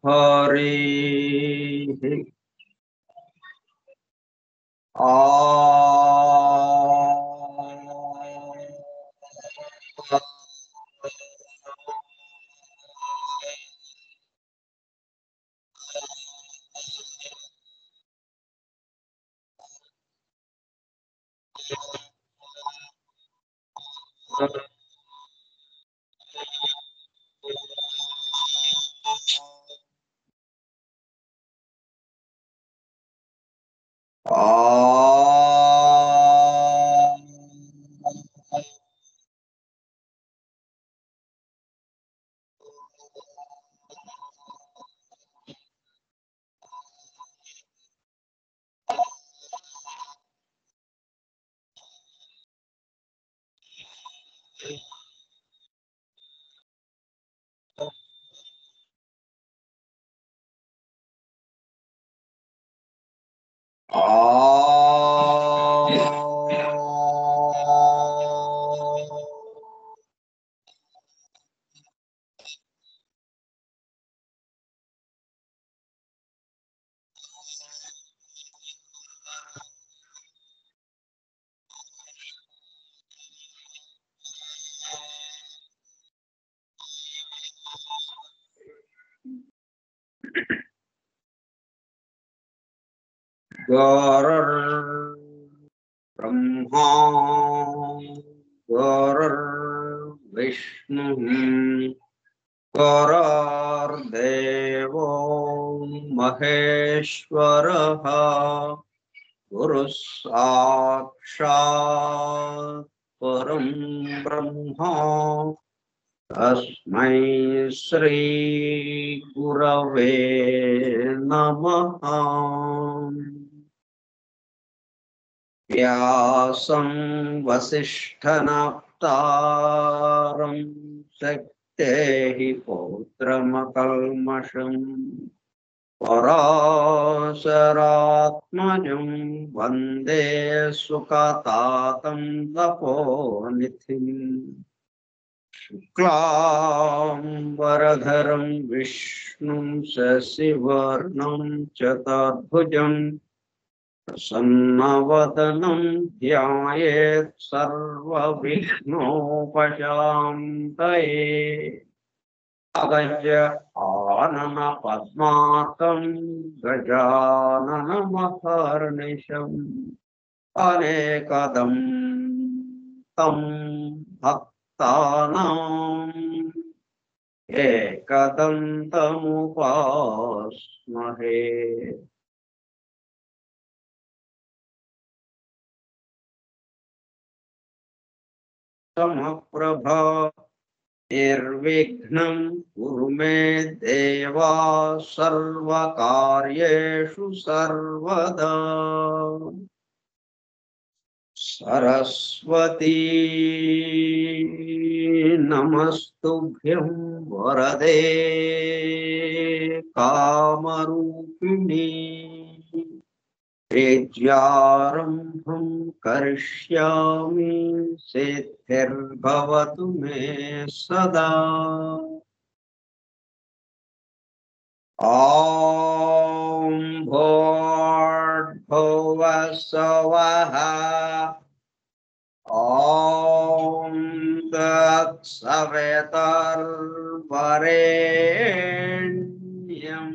हरि आ ब्रह्मा गुरुर्विष्णुः गुरुर्देवो महेश्वरः गुरुः साक्षात् परं ब्रह्म तस्मै श्री गुरवे नमः। व्यासं वसिष्ठनप्तारं शक्तेः पौत्रमकल्मषम् पराशरात्मजं वन्दे सुखतातं तपोनिधिम् शुक्लाम्बरधरं विष्णुं शशिवर्णं चतुर्भुजं प्रसन्नवदनं ध्यायेत् सर्वविघ्नोपशान्तये। अगज आनन पद्मार्कं गजाननमहर्निशम् अनेकदं तं भक्तानाम् एकदन्तमुपास्महे। समप्रभा निर्विघ्नं कुरु मे देवा सर्वकार्येषु सर्वदा। सरस्वती नमस्तुभ्यं वरदे कामरूपिणी। विद्यारम्भं करिष्यामि सिद्धिर्भवतु मे सदा। ॐ भूर्भुवः स्वः ॐ तत्सवितुर्वरेण्यं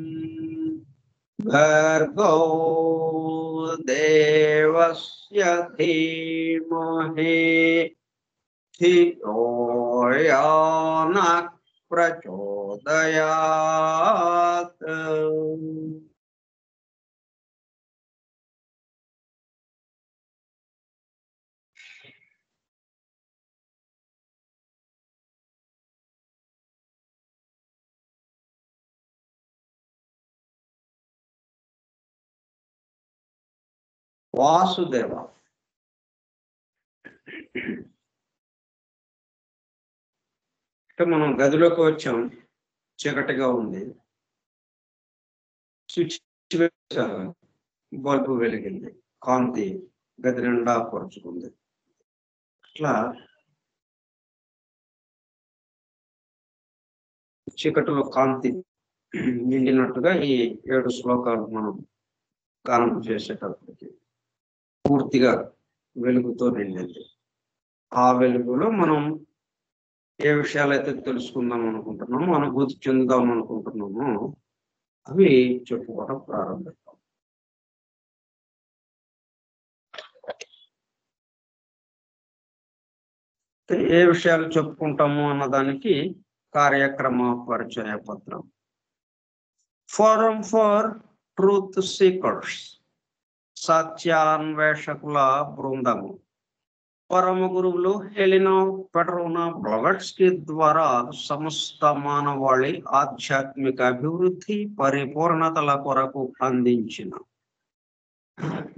भर्गो देवस्य धीमहि धियो यो नः प्रचोदयात्। వాసుదేవ మనం గదిలోకి వచ్చాం, చీకటిగా ఉంది, స్విచ్ వేశారు, బల్బు వెలిగింది, కాంతి గది నిండా పరుచుకుంది. అట్లా చీకటిలో కాంతి నిండినట్టుగా ఈ 7 శ్లోకాలు మనం గానం చేసేటప్పటికి పూర్తిగా వెలుగుతో నిండింది. ఆ వెలుగులో మనం ఏ విషయాలైతే తెలుసుకుందాం అనుకుంటున్నామో, అనుభూతి చెందుదాం అనుకుంటున్నామో అవి చెప్పుకోవడం ప్రారంభిస్తాం. ఏ విషయాలు చెప్పుకుంటాము అన్నదానికి కార్యక్రమ పరిచయ పత్రం. ఫోరం ఫర్ ట్రూత్ సీకర్స్, సత్యాన్వేషకుల బృందము. పరమ గురువులు హెలినా పెట్రోనా బ్లవట్స్కీ ద్వారా సమస్త మానవాళి ఆధ్యాత్మిక అభివృద్ధి పరిపూర్ణతల కొరకు అందించిన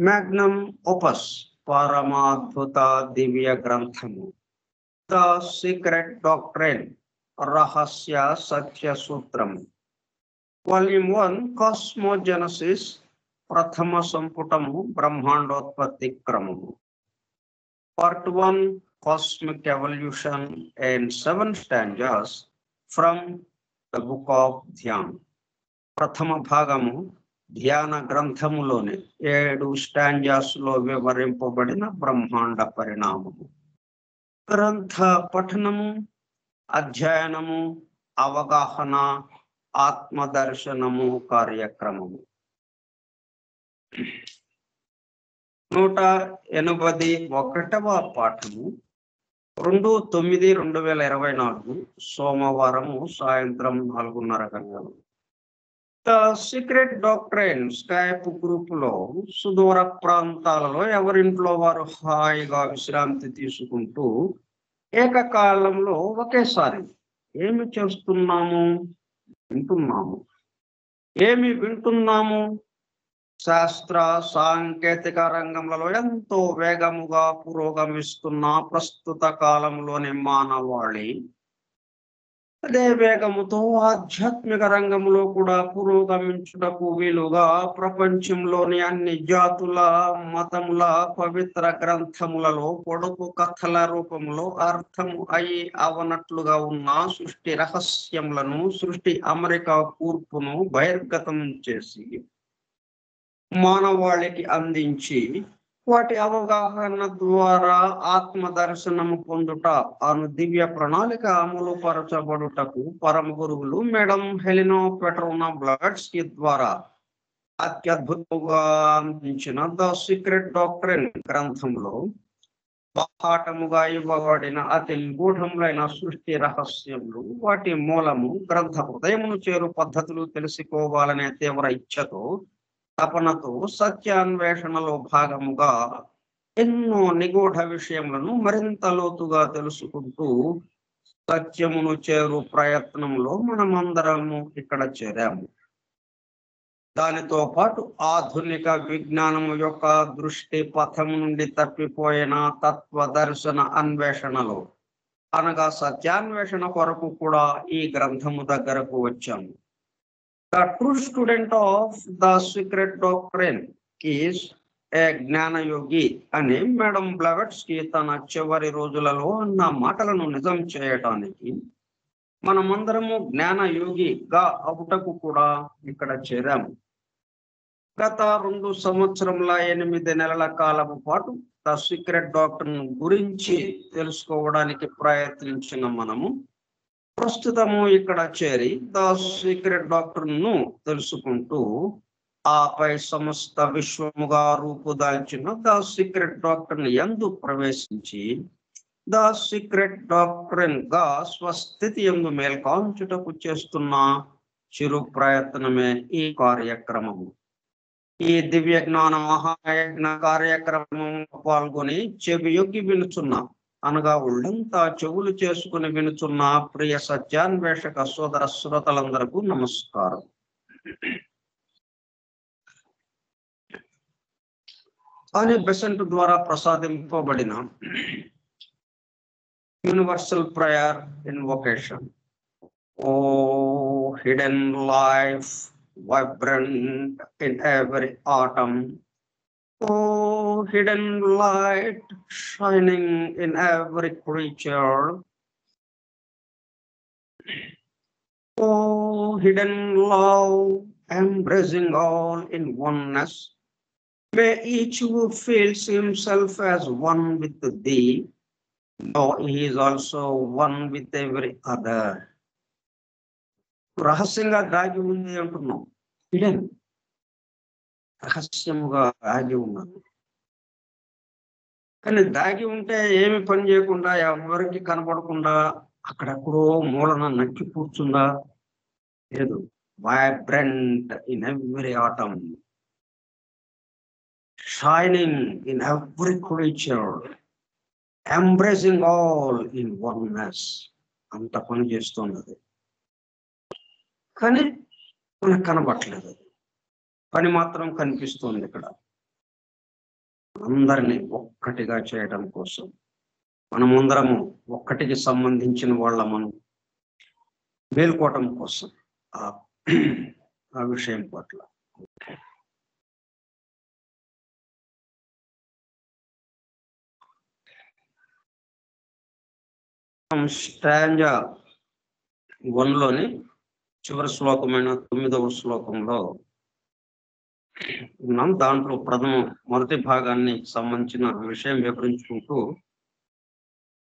మ్యాగ్నమ్ ఓపస్ పరమాద్భుత దివ్య గ్రంథము ద సీక్రెట్ డాక్ట్రైన్, రహస్య సత్య సూత్రము. వాల్యూమ్ 1 కాస్మోజెనసిస్, ప్రథమ సంపుటము బ్రహ్మాండోత్పత్తి క్రమము. Part 1 Cosmic Evolution and 7 stanzas from the Book of Dhyan. ప్రథమ భాగము ధ్యాన గ్రంథములోని 7 స్టాంజాస్ లో వివరింపబడిన బ్రహ్మాండ పరిణామము. గ్రంథ పఠనము, అధ్యయనము, అవగాహన, ఆత్మదర్శనము కార్యక్రమము. 181వ పాఠము 2/9/2024 సోమవారము సాయంత్రం 4:30 గంటలు. The secret doctrine Skype group లో సుదూర ప్రాంతాలలో ఎవరింట్లో వారు హాయిగా విశ్రాంతి తీసుకుంటూ ఏకకాలంలో ఒకేసారి ఏమి చేస్తున్నాము? వింటున్నాము. ఏమి వింటున్నాము? శాస్త్ర సాంకేతిక రంగంలో ఎంతో వేగముగా పురోగమిస్తున్న ప్రస్తుత కాలంలోని మానవాళి అదే వేగముతో ఆధ్యాత్మిక రంగంలో కూడా పురోగమించుటకు వీలుగా ప్రపంచంలోని అన్ని జాతుల మతముల పవిత్ర గ్రంథములలో పొడుపు కథల రూపంలో అర్థము అయి అవనట్లుగా ఉన్న సృష్టి రహస్యములను, సృష్టి అమెరికా కూర్పును బహిర్గతం చేసి మానవాళికి అందించి వాటి అవగాహన ద్వారా ఆత్మ దర్శనము పొందుట అను దివ్య ప్రణాళిక అమలు పరచబడుటకు పరమ గురువులు మేడం హెలినా పెట్రోనా బ్లవట్స్కీ ద్వారా అత్యద్భుతంగా అందించిన ద సీక్రెట్ డాక్ట్రైన్ గ్రంథంలో బాహాటముగా ఇవ్వబడిన అతి గూఢములైన సృష్టి రహస్యములు, వాటి మూలము, గ్రంథ హృదయమును చేరు పద్ధతులు తెలుసుకోవాలనే తీవ్ర ఇచ్ఛతో, తపనతో సత్యాన్వేషణలో భాగముగా ఎన్నో నిగూఢ విషయములను మరింత లోతుగా తెలుసుకుంటూ సత్యమును చేరు ప్రయత్నంలో మనమందరము ఇక్కడ చేరాము. దానితో పాటు ఆధునిక విజ్ఞానము యొక్క దృష్టి పథము నుండి తప్పిపోయిన తత్వ దర్శన అన్వేషణలో అనగా సత్యాన్వేషణ కొరకు కూడా ఈ గ్రంథము దగ్గరకు వచ్చాము. The true student of the secret doctrine is a జ్ఞానయోగి అని మేడం బ్లవట్స్కీ తన చివరి రోజులలో అన్న మాటలను నిజం చేయటానికి మనమందరము జ్ఞానయోగిగా అవుటకు కూడా ఇక్కడ చేరాము. గత 2 సంవత్సరముల 8 నెలల కాలము పాటు ద సీక్రెట్ డాక్ట్రైన్ గురించి తెలుసుకోవడానికి ప్రయత్నించిన మనము ప్రస్తుతము ఇక్కడ చేరి ద సీక్రెట్ డాక్ట్రైన్ ను తెలుసుకుంటూ ఆపై సమస్త విశ్వముగా రూపుదాల్చిన ద సీక్రెట్ డాక్ట్రైన్ యందు ప్రవేశించి ద సీక్రెట్ డాక్ట్రైన్ గా స్వస్థితి యందు మేల్కాంచుటకు చేస్తున్న చిరు ప్రయత్నమే ఈ కార్యక్రమము. ఈ దివ్య జ్ఞాన మహాయజ్ఞ కార్యక్రమంలో పాల్గొని చెవియొగ్గి వినుచున్న అనగా ఒళ్ళంతా చెవులు చేసుకుని వినుచున్న ప్రియ సత్యాన్వేషక సోదర శ్రోతలందరకు నమస్కారం. అని బెసెంట్ ద్వారా ప్రసాదింపబడిన universal prayer invocation. O hidden life vibrant in every atom, oh hidden light shining in every creature, Oh, hidden love, embracing all in oneness. May each who feels himself as one with thee, know he is also one with every other. రహస్యంగా దాగి ఉంది అంటున్నాం. Hidden, రహస్యముగా దాగి ఉన్నాను. కానీ దాగి ఉంటే ఏమి పని చేయకుండా ఎవరికి కనపడకుండా అక్కడెక్కడో మూలన నక్కి కూర్చుందా? లేదు. Vibrant in every atom, shining in every creature, embracing all in oneness. అంత పని చేస్తున్నది. కానీ మనకు కనబట్టలేదు. పని మాత్రం కనిపిస్తుంది ఇక్కడ. అందరినీ ఒక్కటిగా చేయడం కోసం, మనమందరము ఒక్కటికి సంబంధించిన వాళ్ళమను మేల్కోవటం కోసం ఆ విషయం పట్ల. స్టాంజా 1లోని చివరి శ్లోకమైన 9వ శ్లోకంలో ఉన్నాం. దాంట్లో మొదటి భాగాన్ని సంబంధించిన విషయం వివరించుకుంటూ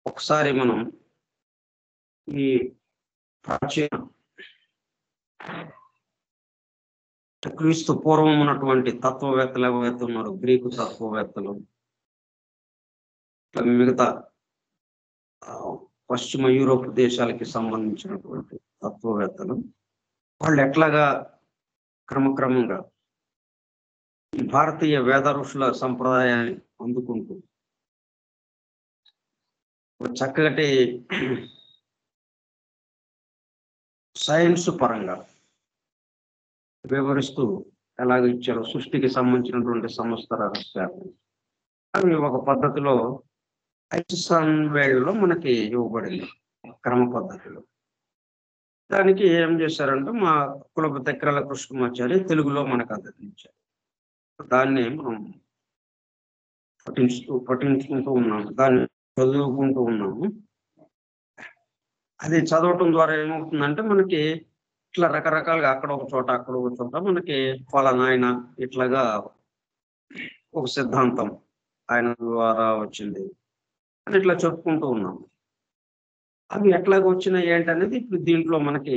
ఒకసారి మనం ఈ ప్రాచీన క్రీస్తు పూర్వం ఉన్నటువంటి తత్వవేత్తలు ఎవరైతే ఉన్నారు, గ్రీకు తత్వవేత్తలు, మిగతా పశ్చిమ యూరోప్ దేశాలకి సంబంధించినటువంటి తత్వవేత్తలు, వాళ్ళు ఎట్లాగా క్రమక్రమంగా భారతీయ వేద ఋషుల సంప్రదాయాన్ని అందుకుంటూ చక్కటి సైన్స్ పరంగా వివరిస్తూ ఎలాగ ఇచ్చారో సృష్టికి సంబంధించినటువంటి సమస్త రహస్యాలు అవి ఒక పద్ధతిలో వేళలో మనకి ఇవ్వబడింది, క్రమ పద్ధతిలో. దానికి ఏం చేశారంటే మా కులపు తెక్రల కృష్ణమాచారి తెలుగులో మనకు అందించారు. దాన్ని మనం పఠించుకుంటూ ఉన్నాము, దాన్ని చదువుకుంటూ ఉన్నాము. అది చదవటం ద్వారా ఏమవుతుందంటే మనకి ఇట్లా రకరకాలుగా అక్కడ ఒక చోట అక్కడ ఒక చోట మనకి ఆయన ఇట్లాగా ఒక సిద్ధాంతం ఆయన ద్వారా వచ్చింది అని ఇట్లా చెప్పుకుంటూ ఉన్నాము. అవి ఎట్లాగ వచ్చినాయి ఏంటనేది ఇప్పుడు దీంట్లో మనకి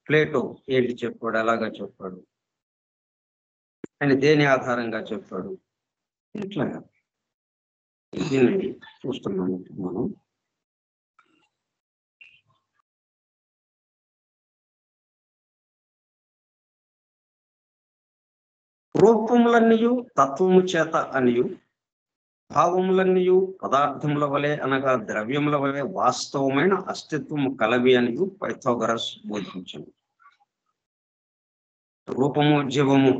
ప్లేటో ఏంటి చెప్పాడు, ఎలాగా చెప్పాడు, ఆయన దేని ఆధారంగా చెప్పాడు, ఇట్లాగా దీన్ని చూస్తున్నాము మనం. రూపములన్నయు తత్వము చేత అనియు, భావములన్నయు పదార్థముల వలె అనగా ద్రవ్యముల వలె వాస్తవమైన అస్తిత్వము కలవి అనియు పైథాగరస్ బోధించను. రూపము జీవము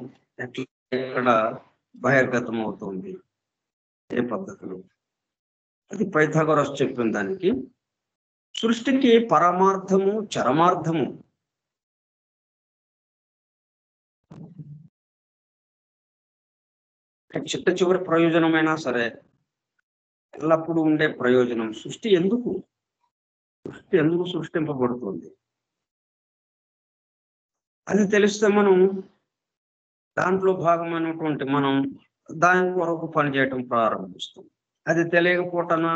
ఎక్కడ బహిర్గతం అవుతుంది, ఏ పద్ధతిలో, అది పైథాగరస్ చెప్పిన దానికి. సృష్టికి పరమార్థము చరమార్థము చిట్ట చివరి ప్రయోజనమైనా సరే ఎల్లప్పుడూ ఉండే ప్రయోజనం సృష్టి ఎందుకు సృష్టింపబడుతుంది అది తెలిస్తే మనం దాంట్లో భాగమైనటువంటి మనం దాని కొరకు పనిచేయటం ప్రారంభిస్తాం. అది తెలియకపోవటనా,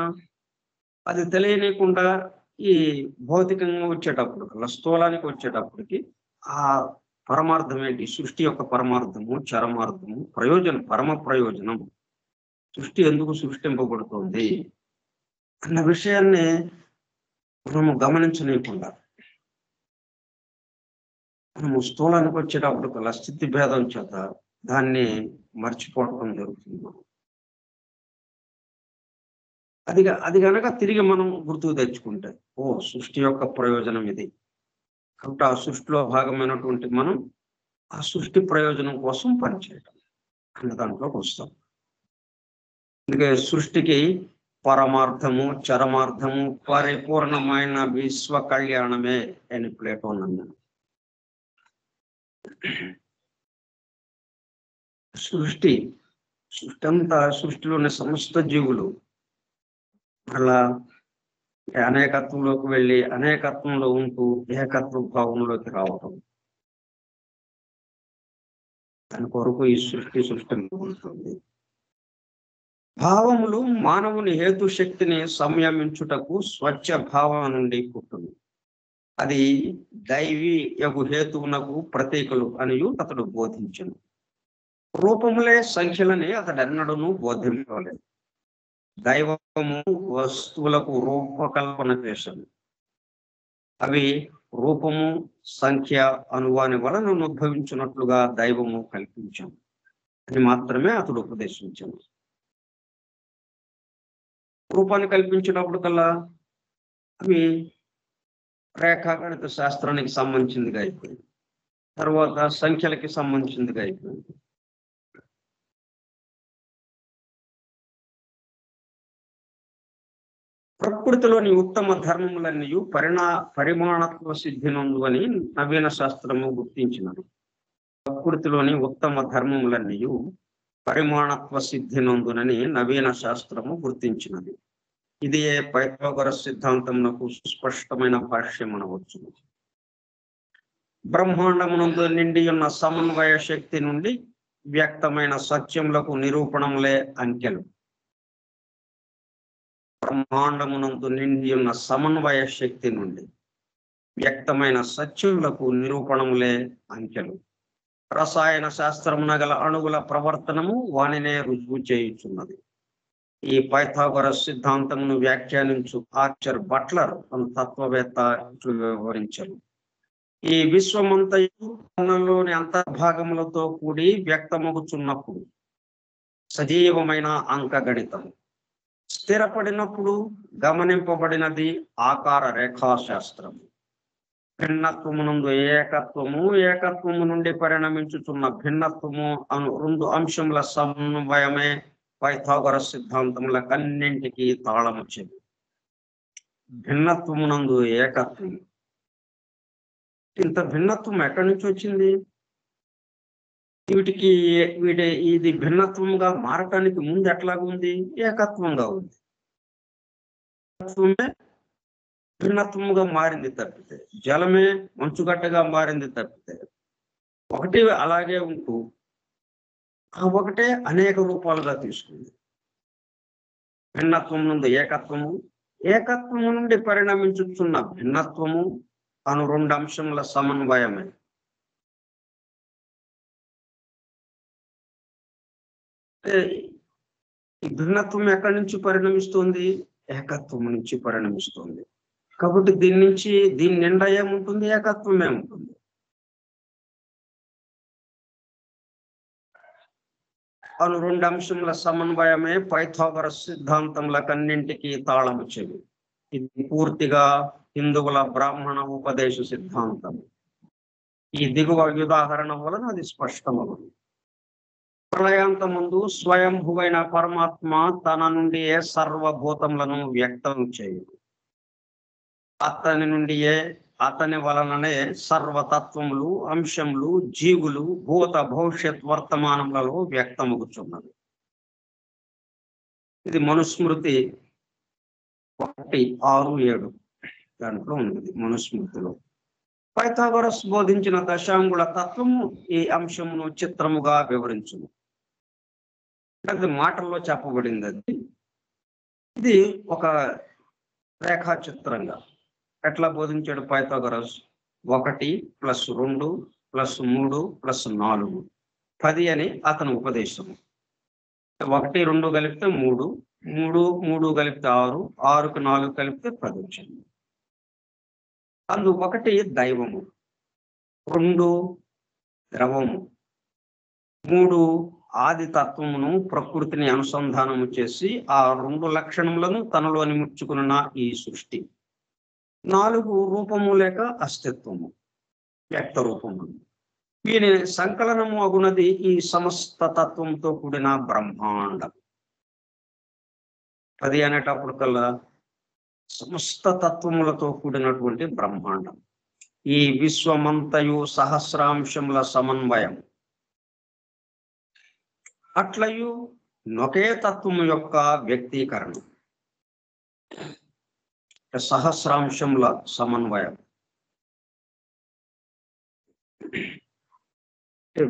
అది తెలియనికుండా ఈ భౌతికంగా వచ్చేటప్పుడు స్థూలానికి వచ్చేటప్పటికి ఆ పరమార్థం ఏంటి, సృష్టి యొక్క పరమార్థము చరమార్థము ప్రయోజనం, పరమ ప్రయోజనం, సృష్టి ఎందుకు సృష్టింపబడుతుంది అన్న విషయాన్ని మనము గమనించలేకుండా మనము స్థూలానికి వచ్చేటప్పుడు స్థితి భేదం చేత దాన్ని మర్చిపోవటం జరుగుతుంది. అది కనుక తిరిగి మనం గుర్తుకు తెచ్చుకుంటే, సృష్టి యొక్క ప్రయోజనం ఇది కాబట్టి ఆ సృష్టిలో భాగమైనటువంటి మనం ఆ సృష్టి ప్రయోజనం కోసం పనిచేయటం అన్న దాంట్లోకి వస్తాం. అందుకే సృష్టికి పరమార్థము చరమార్థము పరిపూర్ణమైన విశ్వ కళ్యాణమే అని ప్లేటో అన్నాడు. సృష్టి అంతా, సృష్టిలోని సమస్త జీవులు అలా అనేకత్వంలోకి వెళ్ళి అనేకత్వంలో ఉంటూ ఏకత్వ భావంలోకి రావడం. దాని కొరకు ఈ సృష్టి ఉంటుంది. భావములు మానవుని హేతు శక్తిని సంయమించుటకు స్వచ్ఛ భావం నుండి పుట్టును. అది దైవీ యగు హేతువునకు ప్రతీకలు అనియు అతడు బోధించను. రూపములే సంఖ్యలని అతడెన్నడూ బోధించలేదు. దైవము వస్తువులకు రూపకల్పన చేశాను. అవి రూపము సంఖ్య అనువాని వలన ఉద్భవించినట్లుగా దైవము కల్పించాను అని మాత్రమే అతడు ఉపదేశించాను. రూపాన్ని కల్పించినప్పుడు కల్లా అవి రేఖాగణిత శాస్త్రానికి సంబంధించిందిగా అయిపోయింది. తర్వాత సంఖ్యలకి సంబంధించిందిగా అయిపోయింది. ప్రకృతిలోని ఉత్తమ ధర్మములన్నీ పరిమాణత్వ సిద్ధినందు అని నవీన శాస్త్రము గుర్తించినది. ప్రకృతిలోని ఉత్తమ ధర్మములన్నీ పరిమాణత్వ సిద్ధినందునని నవీన శాస్త్రము గుర్తించినది. ఇది పైథాగరస్ సిద్ధాంతమునకు స్పష్టమైన భాష్యం అనవచ్చు. బ్రహ్మాండమునందు నిండి ఉన్న సమన్వయ శక్తి నుండి వ్యక్తమైన సత్యములకు నిరూపణములే అంకెలు. బ్రహ్మాండమునందు నిండి ఉన్న సమన్వయ శక్తి నుండి వ్యక్తమైన సత్యములకు నిరూపణములే అంకెలు. రసాయన శాస్త్రమున గల అణువుల ప్రవర్తనము వానినే రుజువు చేయుచున్నది. ఈ పైథాగరస్ సిద్ధాంతమును వ్యాఖ్యానించు ఆర్చర్ బట్లర్ అను తత్వవేత్త వివరించారు. ఈ విశ్వమంతలోని అంతర్భాగములతో కూడి వ్యక్తమగుచున్నప్పుడు సజీవమైన అంకగణితం, స్థిరపడినప్పుడు గమనింపబడినది ఆకార రేఖాశాస్త్రము. భిన్నత్వమునందు ఏకత్వము, ఏకత్వము నుండి పరిణమించుతున్న భిన్నత్వము అను రెండు అంశముల సమన్వయమే పైథాగరస్ సిద్ధాంతములకన్నింటికీ తాళము చెవి. భిన్నత్వమునందు ఏకత్వం. ఇంత భిన్నత్వం ఎక్కడి నుంచి వచ్చింది? ఇది భిన్నత్వంగా మారటానికి ముందు ఎట్లాగా ఉంది? ఏకత్వంగా ఉంది. భిన్నత్వముగా మారింది తప్పితే, జలమే మంచుగడ్డగా మారింది తప్పితే, ఒకటి అలాగే ఉంటూ ఆ ఒకటే అనేక రూపాలుగా తీసుకుంది. భిన్నత్వం నుండి ఏకత్వము, ఏకత్వము నుండి పరిణమించుతున్న భిన్నత్వము అను రెండు అంశముల సమన్వయమే. ఈ భిన్నత్వం ఎక్కడి నుంచి పరిణమిస్తుంది? ఏకత్వం నుంచి పరిణమిస్తుంది. కాబట్టి దీని నిండా ఏముంటుంది? ఏకత్వమే ఉంటుంది. అను రెండు అంశముల సమన్వయమే పైథాగరస్ సిద్ధాంతములకన్నింటికీ తాళము చెవి. ఇది పూర్తిగా హిందువుల బ్రాహ్మణ ఉపదేశ సిద్ధాంతం. ఈ దిగువ ఉదాహరణ వలన అది స్పష్టమవుతుంది. ప్రళయాంతముందు స్వయంభువైన పరమాత్మ తన నుండి సర్వభూతములను వ్యక్తం చేయు. అతని నుండియే, అతని వలననే సర్వతత్వములు, అంశములు, జీవులు భూత భవిష్యత్ వర్తమానములలో వ్యక్తమగుచున్నది. ఇది మనుస్మృతి 1:6-7 దాంట్లో ఉంది. మనుస్మృతిలో పైథాగరస్ బోధించిన దశాంగుల తత్వము ఈ అంశమును చిత్రముగా వివరించును. అది మాటల్లో చెప్పబడింది. ఇది ఒక రేఖా చిత్రంగా ఎట్లా బోధించాడు పైథాగరస్? 1+2+3+4 10 అని అతని ఉపదేశం. 1, 2 కలిపితే 3, 3, 3 కలిపితే 6, 6కు 4 కలిపితే 10 వచ్చింది. అందు 1 దైవము, 2 ద్రవము, 3 ఆది తత్వమును ప్రకృతిని అనుసంధానము చేసి ఆ 2 లక్షణములను తనలోని ముచ్చుకున్న ఈ సృష్టి, 4 రూపము లేక అస్తిత్వము, వ్యక్త రూపము. దీని సంకలనము అగునది ఈ సమస్త తత్వంతో కూడిన బ్రహ్మాండం. 10 అనేటప్పుడు కల్లా సమస్త తత్వములతో కూడినటువంటి బ్రహ్మాండం. ఈ విశ్వమంతయు సహస్రాంశముల సమన్వయం. అట్లయు ఒకే తత్వము యొక్క వ్యక్తీకరణ. సహస్రాంశముల సమన్వయం.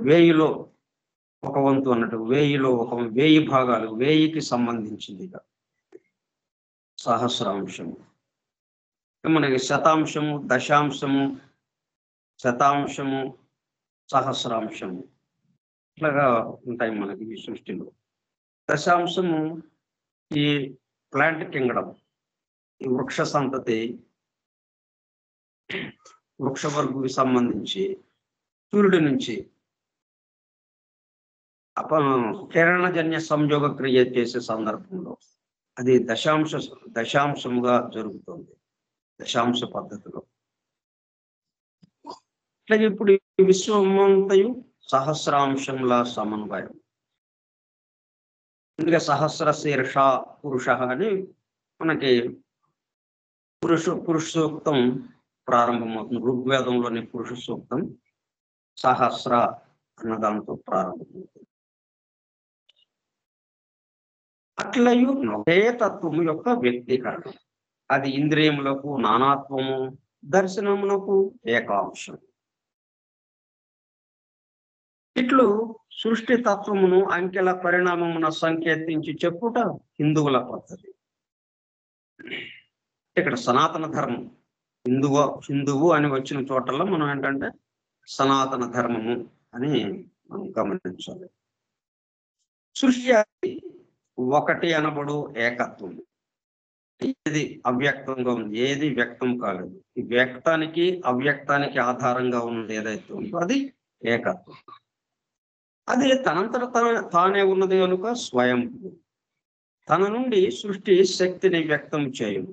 వేయిలో ఒక వంతు అన్నట్టు, వేయిలో ఒక 1000 భాగాలు, 1000కి సంబంధించింది ఇక సహస్రాంశము. మనకి శతాంశము, దశాంశము, శతాంశము, సహస్రాంశము ఇట్లాగా ఉంటాయి మనకి ఈ సృష్టిలో. దశాంశము ఈ ప్లాంట్ కింగ్డమ్, ఈ వృక్ష సంతతి, వృక్ష వర్గుకి సంబంధించి సూర్యుడి నుంచి కిరణజన్య సంయోగ క్రియ చేసే సందర్భంలో అది దశాంశముగా జరుగుతుంది, దశాంశ పద్ధతిలో. అట్లాగే ఇప్పుడు ఈ విశ్వమంతయు సహస్రాంశంల సమన్వయం. అందుకే సహస్ర శీర్ష పురుష అని మనకి పురుష సూక్తం ప్రారంభమవుతుంది. ఋగ్వేదంలోని పురుష సూక్తం సహస్ర అన్న దాంతో ప్రారంభమవుతుంది. అట్లయు ఒకే తత్వము యొక్క వ్యక్తీకరణ. అది ఇంద్రియములకు నానాత్వము, దర్శనమునకు ఏకాంశం. ఇట్లు సృష్టి తత్వమును అంకెల పరిణామమున సంకేతించి చెప్పుట హిందువుల పద్ధతి. ఇక్కడ సనాతన ధర్మం, హిందువు అని వచ్చిన చోటల్లో మనం ఏంటంటే సనాతన ధర్మము అని మనం గమనించాలి. సృష్టి ఒకటి అనబడు ఏకత్వం. ఏది అవ్యక్తంగా ఉంది, ఏది వ్యక్తం కాలేదు. ఈ వ్యక్తానికి అవ్యక్తానికి ఆధారంగా ఉన్నది ఏదైతే ఉందో అది ఏకత్వం. అది తనంతట తానే ఉన్నది కనుక స్వయం. తన నుండి సృష్టి శక్తిని వ్యక్తం చేయను,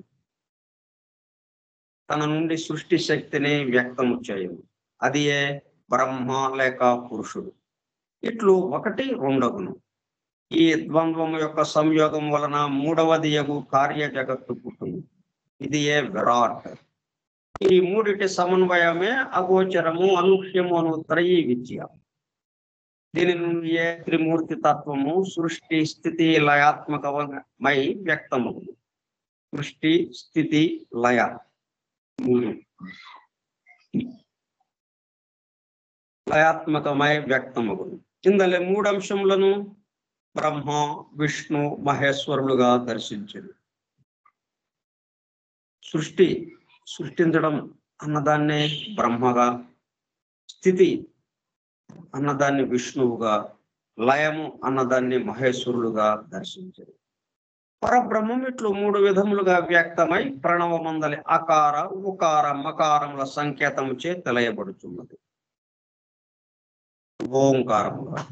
తన నుండి సృష్టి శక్తిని వ్యక్తం చేయను. అది ఏ బ్రహ్మ లేక పురుషుడు. ఇట్లు ఒకటి రెండగును. ఈ ద్వంద్వము యొక్క సంయోగం వలన మూడవది యగు కార్య జగత్తు పుట్టింది. ఇది ఏ విరాట్. ఈ మూడిటి సమన్వయమే అగోచరము, అనూహ్యము అను త్రయీ విద్య. దీని నుండి ఏ త్రిమూర్తి తత్వము సృష్టి స్థితి లయాత్మకమై వ్యక్తము. సృష్టి స్థితి లయ మూడు లయాత్మకమై వ్యక్తమగు. ఇందులో మూడు అంశములను బ్రహ్మ, విష్ణు, మహేశ్వరులుగా దర్శించింది. సృష్టించడం అన్నదాన్ని బ్రహ్మగా, స్థితి అన్నదాన్ని విష్ణువుగా, లయము అన్నదాన్ని మహేశ్వరులుగా దర్శించింది. పరబ్రహ్మం ఇట్లు మూడు విధములుగా వ్యక్తమై ప్రణవమందలి అకార, ఉకార, మకారముల సంకేతము చే తెలియబడుతున్నది. ఓంకారముగా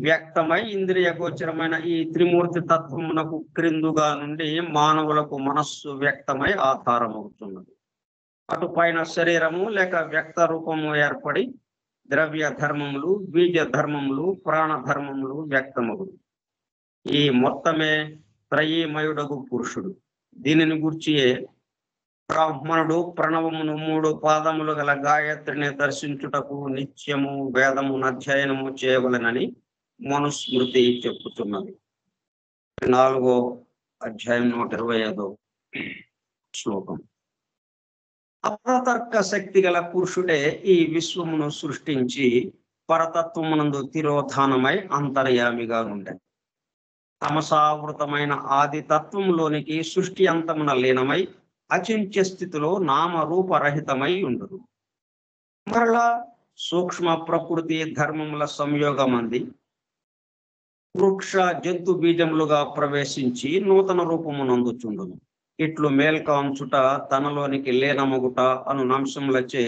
వ్యక్తమై ఇంద్రియ గోచరమైన ఈ త్రిమూర్తి తత్వమునకు క్రిందుగా నుండి మానవులకు మనస్సు వ్యక్తమై ఆధారమవుతున్నది. అటు పైన శరీరము లేక వ్యక్త రూపము ఏర్పడి ద్రవ్య ధర్మములు, బీజ ధర్మములు, ప్రాణ ధర్మములు వ్యక్తమగు. ఈ మొత్తమే త్రయీమయుడగు పురుషుడు. దీనిని గూర్చియే బ్రాహ్మణుడు ప్రణవమును 3 పాదములు గల గాయత్రిని దర్శించుటకు నిత్యము వేదమును అధ్యయనము చేయవలెనని మనుస్మృతి చెప్పుతున్నది. 4వ అధ్యాయం 125వ శ్లోకం. అపరతర్క శక్తి గల పురుషుడే ఈ విశ్వమును సృష్టించి పరతత్వమునందు తిరోధానమై అంతర్యామిగా ఉండే. తమసావృతమైన ఆది తత్వములోనికి సృష్టి అంతమున లీనమై అచింత్య స్థితిలో నామరూపరహితమై ఉండును. మరలా సూక్ష్మ ప్రకృతి ధర్మముల సంయోగమంది వృక్ష జంతు బీజములుగా ప్రవేశించి నూతన రూపమునందుచుండును. ఇట్లు మేల్కాంచుట, తనలోనికి లీనమగుట అను అంశములచే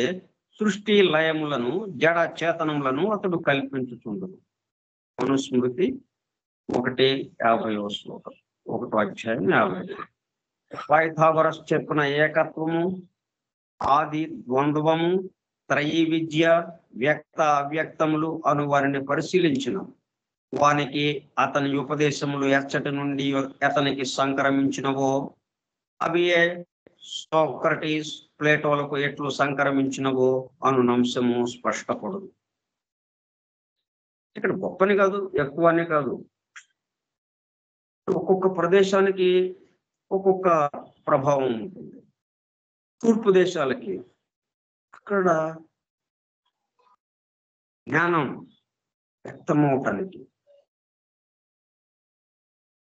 సృష్టి లయములను, జడ చేతనములను అతడు కల్పించుచుండును. మనుస్మృతి 1:50వ శ్లోకం, 1వ అధ్యాయం 50. పైథాగరస్ చెప్పిన ఏకత్వము, ఆది ద్వంద్వము, త్రయీ విద్య, వ్యక్త అవ్యక్తములు అను వారిని పరిశీలించిన వానికి అతని ఉపదేశములు ఎచ్చటి నుండి అతనికి సంక్రమించినవో అవి సోక్రటీస్, ప్లేటోలకు ఎట్లు సంక్రమించినవో అను అంశము స్పష్టపడదు. ఇక్కడ గొప్పని కాదు, ఎక్కువ అని కాదు. ఒక్కొక్క ప్రదేశానికి ఒక్కొక్క ప్రభావం ఉంటుంది. తూర్పు దేశాలకి అక్కడ జ్ఞానం వ్యక్తమవటానికి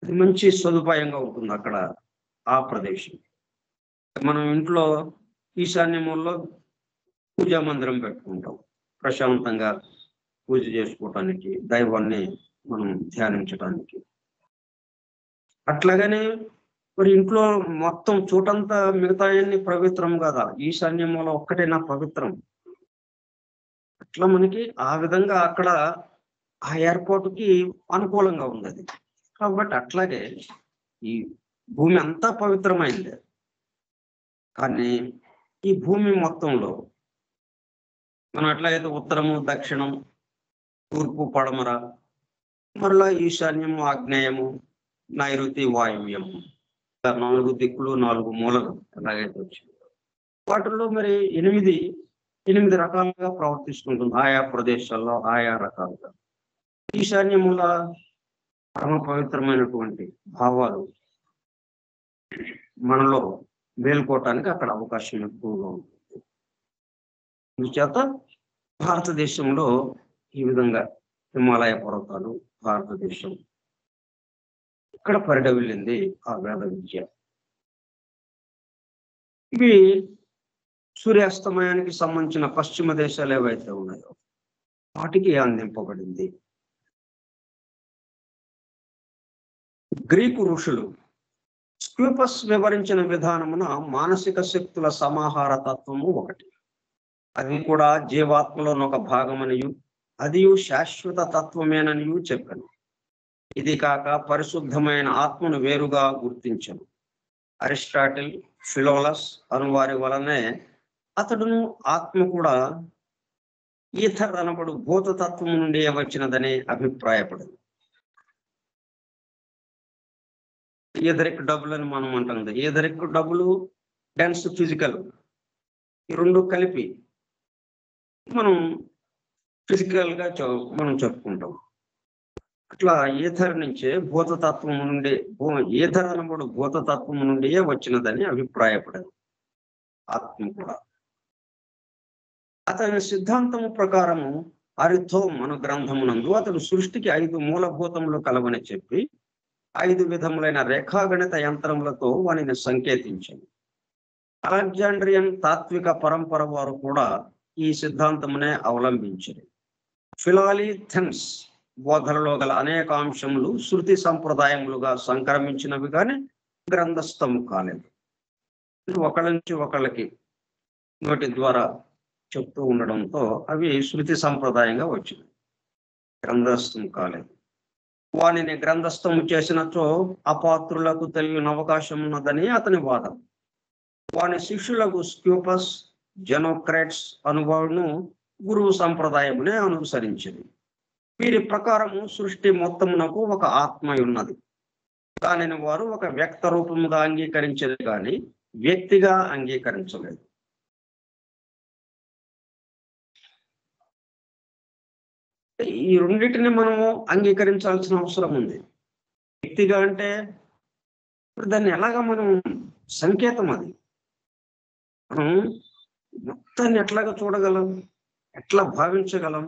అది మంచి సదుపాయంగా ఉంటుంది అక్కడ ఆ ప్రదేశం. మనం ఇంట్లో ఈశాన్యములో పూజా మందిరం పెట్టుకుంటాం ప్రశాంతంగా పూజ చేసుకోవటానికి, దైవాన్ని మనం ధ్యానించడానికి. అట్లాగనే మరి ఇంట్లో మొత్తం చోటంతా మిగతా అన్ని పవిత్రం కదా, ఈశాన్యములో ఒక్కటే నా పవిత్రం. అట్లా మనకి ఆ విధంగా అక్కడ ఆ ఏర్పాటుకి అనుకూలంగా ఉంది అది. కాబట్టి అట్లాగే ఈ భూమి అంతా పవిత్రమైంది. కానీ ఈ భూమి మొత్తంలో మనం ఎట్లయితే ఉత్తరము, దక్షిణం, తూర్పు, పడమర, మరలా ఈశాన్యము, ఆగ్నేయము, నైరుతి, వాయువ్యము, 4 దిక్కులు 4 మూలలు ఎలాగైతే వచ్చింది, వాటిల్లో మరి 8 రకాలుగా ప్రవర్తిస్తుంటుంది ఆయా ప్రదేశాల్లో ఆయా రకాలుగా. ఈశాన్యముల పరమ పవిత్రమైనటువంటి భావాలు మనలో మేల్కోవటానికి అక్కడ అవకాశం ఎక్కువగా ఉంటుంది. అందుచేత భారతదేశంలో ఈ విధంగా హిమాలయ పర్వతాలు, భారతదేశం ఇక్కడ పరిడవిల్లింది ఆ వేద విద్య. ఇవి సూర్యాస్తమయానికి సంబంధించిన పశ్చిమ దేశాలు ఏవైతే ఉన్నాయో వాటికి అందింపబడింది. గ్రీకు ఋషులు స్క్యూపస్ వివరించిన విధానమున మానసిక శక్తుల సమాహార తత్వము ఒకటి. అది కూడా జీవాత్మలోని ఒక భాగమనియు అది శాశ్వత తత్వమేననియు చెప్పాను. ఇది కాక పరిశుద్ధమైన ఆత్మను వేరుగా గుర్తించను. అరిస్టాటిల్, ఫిలోలస్ అనువారి వలనే అతడును ఆత్మ కూడా ఈథర్ అనబడు భూతతత్వం నుండి వచ్చినదని అభిప్రాయపడింది. ఈథరిక్ డబుల్ అని మనం అంటాం. ఈథరిక్ డబుల్, డెన్స్ ఫిజికల్, ఈ రెండు కలిపి మనం ఫిజికల్ గా మనం చెప్పుకుంటాం. అట్లా ఈథర్ నుంచే భూతతత్వం నుండి, ఈథర్ అనబడు భూతతత్వం నుండి వచ్చినదని అభిప్రాయపడింది ఆత్మ కూడా. అతని సిద్ధాంతము ప్రకారము అరిథోమ్ అను గ్రంథమునందు అతడు సృష్టికి 5 మూలభూతములు కలవని చెప్పి 5 విధములైన రేఖాగణిత యంత్రములతో వానిని సంకేతించింది. అలెగ్జాండ్రియన్ తాత్విక పరంపర వారు కూడా ఈ సిద్ధాంతమునే అవలంబించారు. ఫిలాలిథెన్స్ బోధనలో గల అనేక అంశములు శృతి సంప్రదాయములుగా సంక్రమించినవి కానీ గ్రంథస్థము కాలేదు. ఒకళ్ళ నుంచి ఒకళ్ళకి నోటి ద్వారా చెప్తూ ఉండడంతో అవి శృతి సంప్రదాయంగా వచ్చినాయి, గ్రంథస్థం కాలేదు. వానిని గ్రంథస్థము చేసినచో అపాత్రులకు తెలియని అవకాశం ఉన్నదని అతని వాదం. వాని శిష్యులకు స్క్యూపస్, జెనోక్రేట్స్ అనుభవను గురువు సంప్రదాయమునే అనుసరించింది. వీరి ప్రకారము సృష్టి మొత్తమునకు ఒక ఆత్మ ఉన్నది. దానిని వారు ఒక వ్యక్త రూపముగా అంగీకరించేది కానీ వ్యక్తిగా అంగీకరించలేదు. ఈ రెండింటిని మనము అంగీకరించాల్సిన అవసరం ఉంది. వ్యక్తిగా అంటే దాన్ని ఎలాగా మనం సంకేతం, అది మనం మొత్తాన్ని ఎట్లాగా చూడగలం, ఎట్లా భావించగలం?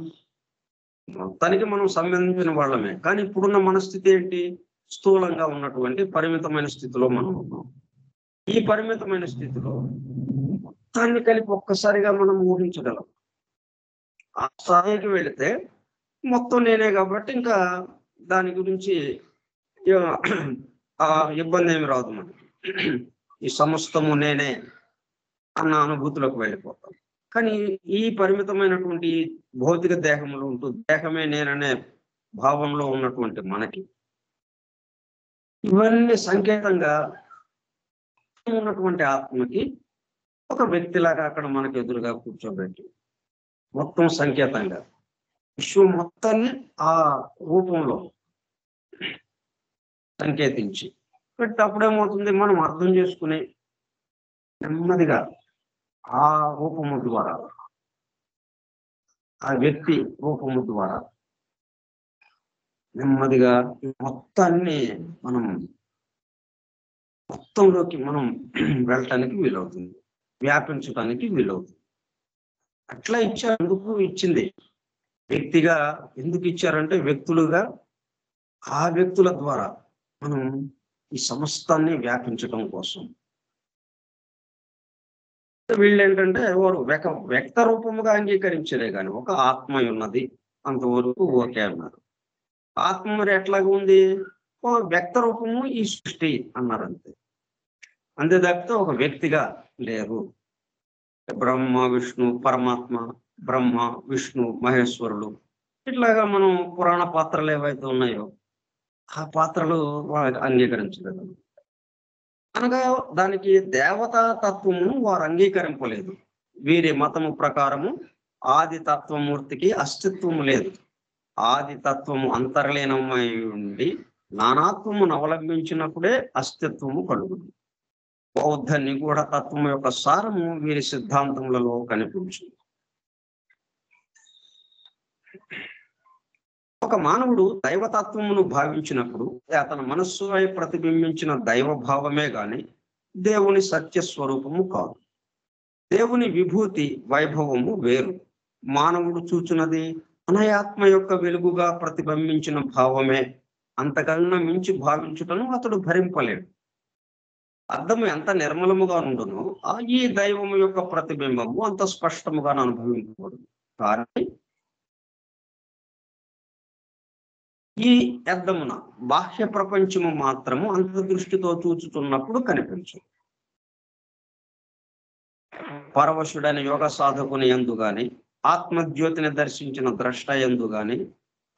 మొత్తానికి మనం సంబంధించిన వాళ్ళమే. కానీ ఇప్పుడున్న మనస్థితి ఏంటి? స్థూలంగా ఉన్నటువంటి పరిమితమైన స్థితిలో మనం ఉన్నాం. ఈ పరిమితమైన స్థితిలో మొత్తాన్ని కలిపి ఒక్కసారిగా మనం ఊహించగలం. ఆ స్థాయికి వెళితే మొత్తం నేనే కాబట్టి ఇంకా దాని గురించి ఆ ఇబ్బంది ఏమి రాదు మనకి. ఈ సమస్తము నేనే అన్న అనుభూతిలోకి వెళ్ళిపోతాం. కానీ ఈ పరిమితమైనటువంటి భౌతిక దేహంలో ఉంటూ దేహమే నేననే భావంలో ఉన్నటువంటి మనకి ఇవన్నీ సంకేతంగా ఉన్నటువంటి ఆత్మకి ఒక వ్యక్తిలాగా అక్కడ మనకు ఎదురుగా కూర్చోబెట్టి మొత్తం సంకేతంగా విశ్వం మొత్తాన్ని ఆ రూపంలో సంకేతించి పెట్టి అప్పుడేమవుతుంది, మనం అర్థం చేసుకుని నెమ్మదిగా ఆ రూపము ద్వారా, ఆ వ్యక్తి రూపము ద్వారా నెమ్మదిగా మొత్తాన్ని మనం మొత్తంలోకి మనం వెళ్ళటానికి వీలవుతుంది. వ్యాపించడానికి వీలవుతుంది. అట్లా ఇచ్చారు. ఎందుకు ఇచ్చింది? వ్యక్తిగా ఎందుకు ఇచ్చారంటే వ్యక్తులుగా ఆ వ్యక్తుల ద్వారా మనం ఈ సమస్తాన్ని వ్యాపించడం కోసం. వీళ్ళేంటంటే వారు వ్యక్త రూపముగా అంగీకరించలే గాని ఒక ఆత్మ ఉన్నది. అంతవరకు ఓకే అన్నారు. ఆత్మ మరి ఎట్లాగా ఉంది? వ్యక్త రూపము ఈ సృష్టి అన్నారంతే. అంతే తప్పితే ఒక వ్యక్తిగా లేరు. బ్రహ్మ, విష్ణు, పరమాత్మ, బ్రహ్మ, విష్ణు, మహేశ్వరులు ఇట్లాగా మనం పురాణ పాత్రలు ఏవైతే ఉన్నాయో ఆ పాత్రలు వాళ్ళు అంగీకరించలేదు. అనగా దానికి దేవతా తత్వమును వారు అంగీకరింపలేదు. వీరి మతము ప్రకారము ఆది తత్వమూర్తికి అస్తిత్వము లేదు. ఆది తత్వము అంతర్లీనమై ఉండి నానాత్వమును అవలంబించినప్పుడే అస్తిత్వము కలుగుతుంది. బౌద్ధ నిగూఢ తత్వం యొక్క సారము వీరి సిద్ధాంతములలో కనిపించింది. ఒక మానవుడు దైవతత్వమును భావించినప్పుడు అతని మనస్సుపై ప్రతిబింబించిన దైవ భావమే గాని దేవుని సత్య స్వరూపము కాదు. దేవుని విభూతి వైభవము వేరు. మానవుడు చూచున్నది అనయాత్మ యొక్క వెలుగుగా ప్రతిబింబించిన భావమే. అంతకన్నా మించి భావించుటను అతడు భరింపలేడు. అర్థము ఎంత నిర్మలముగా ఉండునో ఈ దైవము యొక్క ప్రతిబింబము అంత స్పష్టముగా అనుభవించబడు. కానీ ఈ అర్థమున బాహ్య ప్రపంచము మాత్రము అంతర్దృష్టితో చూచుతున్నప్పుడు కనిపించు. పరవశుడైన యోగ సాధకుని యందు గాని ఆత్మజ్యోతిని దర్శించిన ద్రష్ట యందు గాని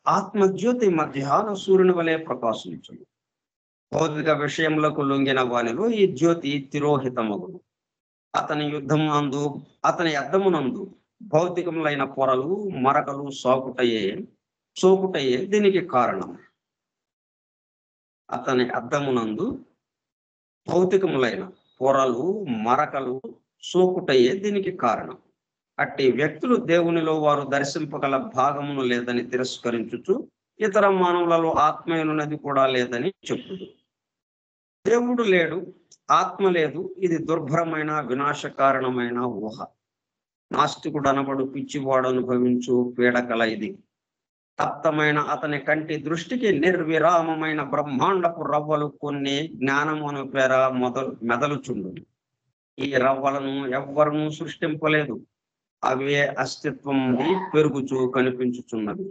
ఆత్మజ్యోతి మధ్యాహ్న సూర్యుని వలె ప్రకాశించును. భౌతిక విషయములకు లొంగిన వానిలో ఈ జ్యోతి తిరోహితమగును. అతని యుద్ధమునందు అతని అద్దమునందు భౌతికములైన పొరలు మరకలు సోకుటయే దీనికి కారణం. అతని అద్దమునందు భౌతికములైన పొరలు మరకలు సోకుటయే దీనికి కారణం. అట్టి వ్యక్తులు దేవునిలో వారు దర్శింపగల భాగమును లేదని తిరస్కరించుచు ఇతర మానవులలో ఆత్మీయులున్నది కూడా లేదని చెప్పుదు. దేవుడు లేడు, ఆత్మ లేదు, ఇది దుర్భరమైన వినాశకారణమైన ఊహ. నాస్తికుడు అనబడు పిచ్చివాడు అనుభవించు పీడకల ఇది. తప్తమైన అతని కంటి దృష్టికి నిర్విరామమైన బ్రహ్మాండపు రవ్వలు కొన్ని జ్ఞానమును పేర మెదలుచుండు. ఈ రవ్వలను ఎవ్వరూ సృష్టింపలేదు. అవే అస్తిత్వం పెరుగుచూ కనిపించుచున్నవి.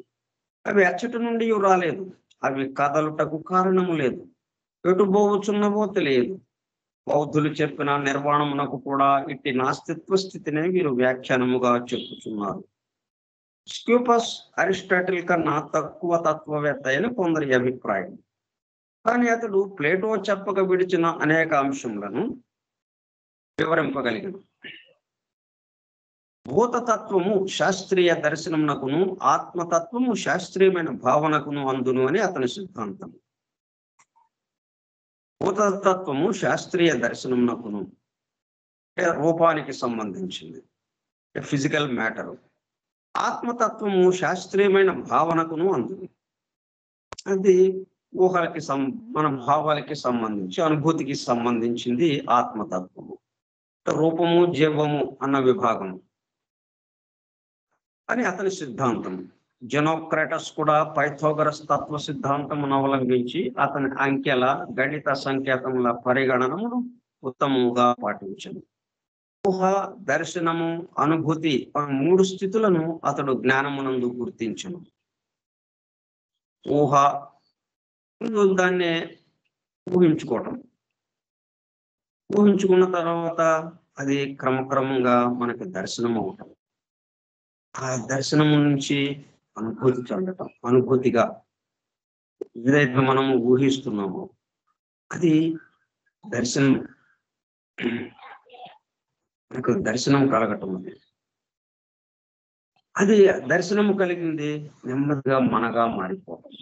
అవి అచ్చట నుండి రాలేదు. అవి కదలుటకు కారణము లేదు. ఎటు పోవచ్చున్నవో తెలియదు. బౌద్ధులు చెప్పిన నిర్వాణమునకు కూడా ఇట్టి నాస్తిత్వ స్థితిని వీరు వ్యాఖ్యానముగా చెప్పుచున్నారు. స్క్యూపస్ అరిస్టాటిల్ కన్నా తక్కువ తత్వవేత్త అని కొందరి అభిప్రాయం. కానీ అతడు ప్లేటో చెప్పక విడిచిన అనేక అంశములను వివరింపగలిగాడు. భూతతత్వము శాస్త్రీయ దర్శనమునకును ఆత్మతత్వము శాస్త్రీయమైన భావనకును అందును అని అతని సిద్ధాంతం. భూతతత్వము శాస్త్రీయ దర్శనమునకును రూపానికి సంబంధించింది, ఫిజికల్ మ్యాటర్. ఆత్మతత్వము శాస్త్రీయమైన భావనకును అందును. అది ఊహలకి మన భావాలకి సంబంధించి అనుభూతికి సంబంధించింది ఆత్మతత్వము. రూపము జీవము అన్న విభాగము అని అతని సిద్ధాంతం. జెనోక్రటస్ కూడా పైథాగరస్ తత్వ సిద్ధాంతమును అవలంబించి అతని అంకెల గణిత సంకేతముల పరిగణనమును ఉత్తమముగా పాటించను. ఊహ, దర్శనము, అనుభూతి మూడు స్థితులను అతడు జ్ఞానమునందు గుర్తించను. ఊహ దాన్ని ఊహించుకున్న తర్వాత అది క్రమక్రమంగా మనకి దర్శనం అవటం. ఆ దర్శనం నుంచి అనుభూతి చెందటం, అనుభూతిగా ఏదైతే మనము ఊహిస్తున్నామో అది దర్శనం, మనకు దర్శనం కలగటం. అది దర్శనము కలిగింది నెమ్మదిగా మనగా మారిపోవటం,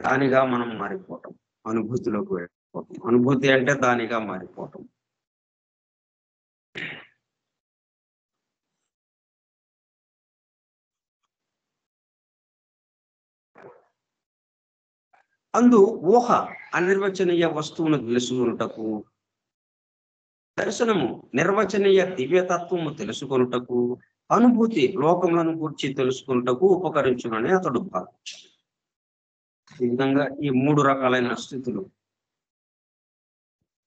దానిగా మనం మారిపోవటం, అనుభూతిలోకి వెళ్ళిపోవటం. అనుభూతి అంటే దానిగా మారిపోవటం. అందు ఊహ అనిర్వచనీయ వస్తువును తెలుసుకున్నటకు దర్శనము నిర్వచనీయ దివ్యతత్వము తెలుసుకొనుటకు, అనుభూతి లోకములను గూర్చి తెలుసుకొనుటకు ఉపకరించునని అతడు భావించాడు. ఈ విధంగా ఈ 3 రకాలైన స్థితులు,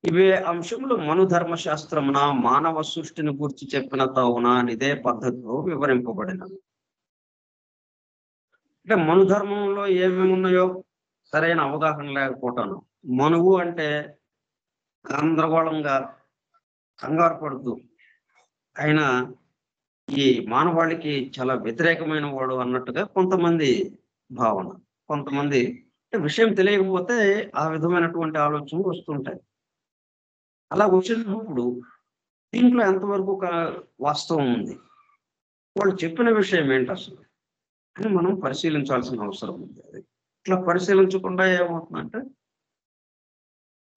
ఇవే అంశములు మనుధర్మశాస్త్రమున మానవ సృష్టిని గూర్చి చెప్పిన తావున ఇదే పద్ధతిలో వివరింపబడినవి. అంటే మనుధర్మంలో ఏమేమి ఉన్నాయో సరైన అవగాహన లేకపోవటాను. మనువు అంటే గందరగోళంగా కంగారు పడుతూ ఆయన ఈ మానవాళికి చాలా వ్యతిరేకమైన వాడు అన్నట్టుగా కొంతమంది భావన. కొంతమంది అంటే విషయం తెలియకపోతే ఆ విధమైనటువంటి ఆలోచనలు వస్తుంటాయి. అలా వచ్చినప్పుడు దీంట్లో ఎంతవరకు వాస్తవం ఉంది, వాళ్ళు చెప్పిన విషయం ఏంటి అసలు అని మనం పరిశీలించాల్సిన అవసరం ఉంది. అది ఇట్లా పరిశీలించకుండా ఏమవుతుందంటే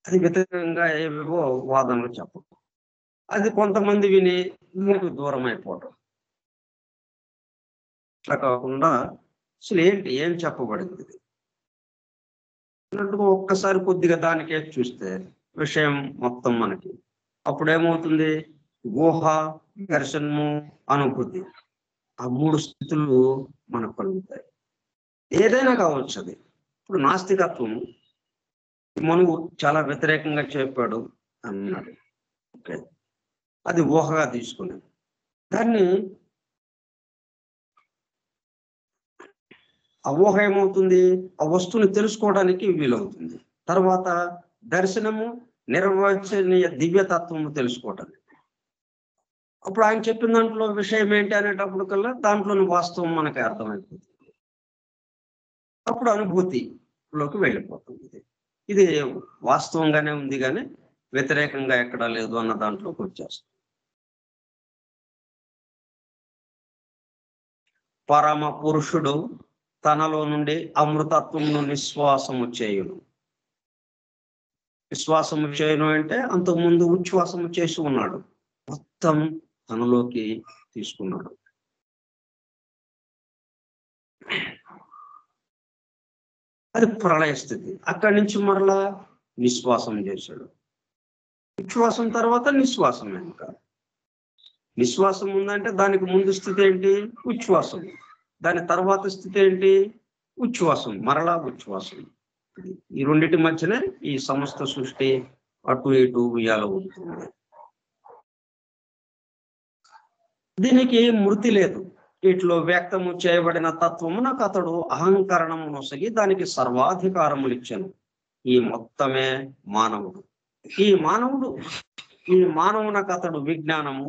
అది వ్యతిరేకంగా ఏవేవో వాదనలు చెప్పడం, అది కొంతమంది విని మీకు దూరం అయిపోవడం. ఇట్లా కాకుండా అసలు ఏం చెప్పబడింది అన్నట్టుగా ఒక్కసారి కొద్దిగా దానికే చూస్తే విషయం మొత్తం మనకి అప్పుడేమవుతుంది, ఊహ, దర్శనము, అనుభూతి, ఆ 3 స్థితులు మనకు కలుగుతాయి. ఏదైనా కావచ్చు అది. ఇప్పుడు నాస్తికత్వం మనువు చాలా వ్యతిరేకంగా చెప్పాడు అన్నాడు. ఓకే, అది ఊహగా తీసుకుని దాన్ని ఆ ఊహ ఏమవుతుంది, ఆ వస్తువుని తెలుసుకోవడానికి వీలవుతుంది. తర్వాత దర్శనము నిర్వచనీయ దివ్యతత్వము తెలుసుకోవటానికి. అప్పుడు ఆయన చెప్పిన దాంట్లో విషయం ఏంటి అనేటప్పుడు కల్లా దాంట్లోని వాస్తవం మనకి అర్థమైపోతుంది. అప్పుడు అనుభూతిలోకి వెళ్ళిపోతుంది. ఇది వాస్తవంగానే ఉంది కానీ వ్యతిరేకంగా ఎక్కడా లేదు అన్న దాంట్లోకి వచ్చేస్తాం. పరమ పురుషుడు తనలో నుండి అమృతత్వమును నిశ్వాసము చేయును. విశ్వాసము చేయను అంటే అంతకుముందు ఉచ్ఛ్వాసము చేసి ఉన్నాడు, మొత్తం తనలోకి తీసుకున్నాడు. అది ప్రళయ స్థితి. అక్కడి నుంచి మరలా నిశ్వాసం చేశాడు. ఉచ్ఛ్వాసం తర్వాత నిశ్వాసం. ఇంకా నిశ్వాసం ఉందంటే దానికి ముందు స్థితి ఏంటి, ఉచ్ఛ్వాసం. దాని తర్వాత స్థితి ఏంటి, ఉచ్ఛ్వాసం, మరలా ఉచ్ఛ్వాసం. ఈ రెండింటి మధ్యనే ఈ సమస్త సృష్టి అటు ఇటు ఉయ్యాల ఉంటుంది. దీనికి మృతి లేదు. వీటిలో వ్యక్తము చేయబడిన తత్వమునకు అతడు అహంకరణము నొసగి దానికి సర్వాధికారములు ఇచ్చాను. ఈ మొత్తమే మానవుడు. ఈ మానవునకు అతడు విజ్ఞానము,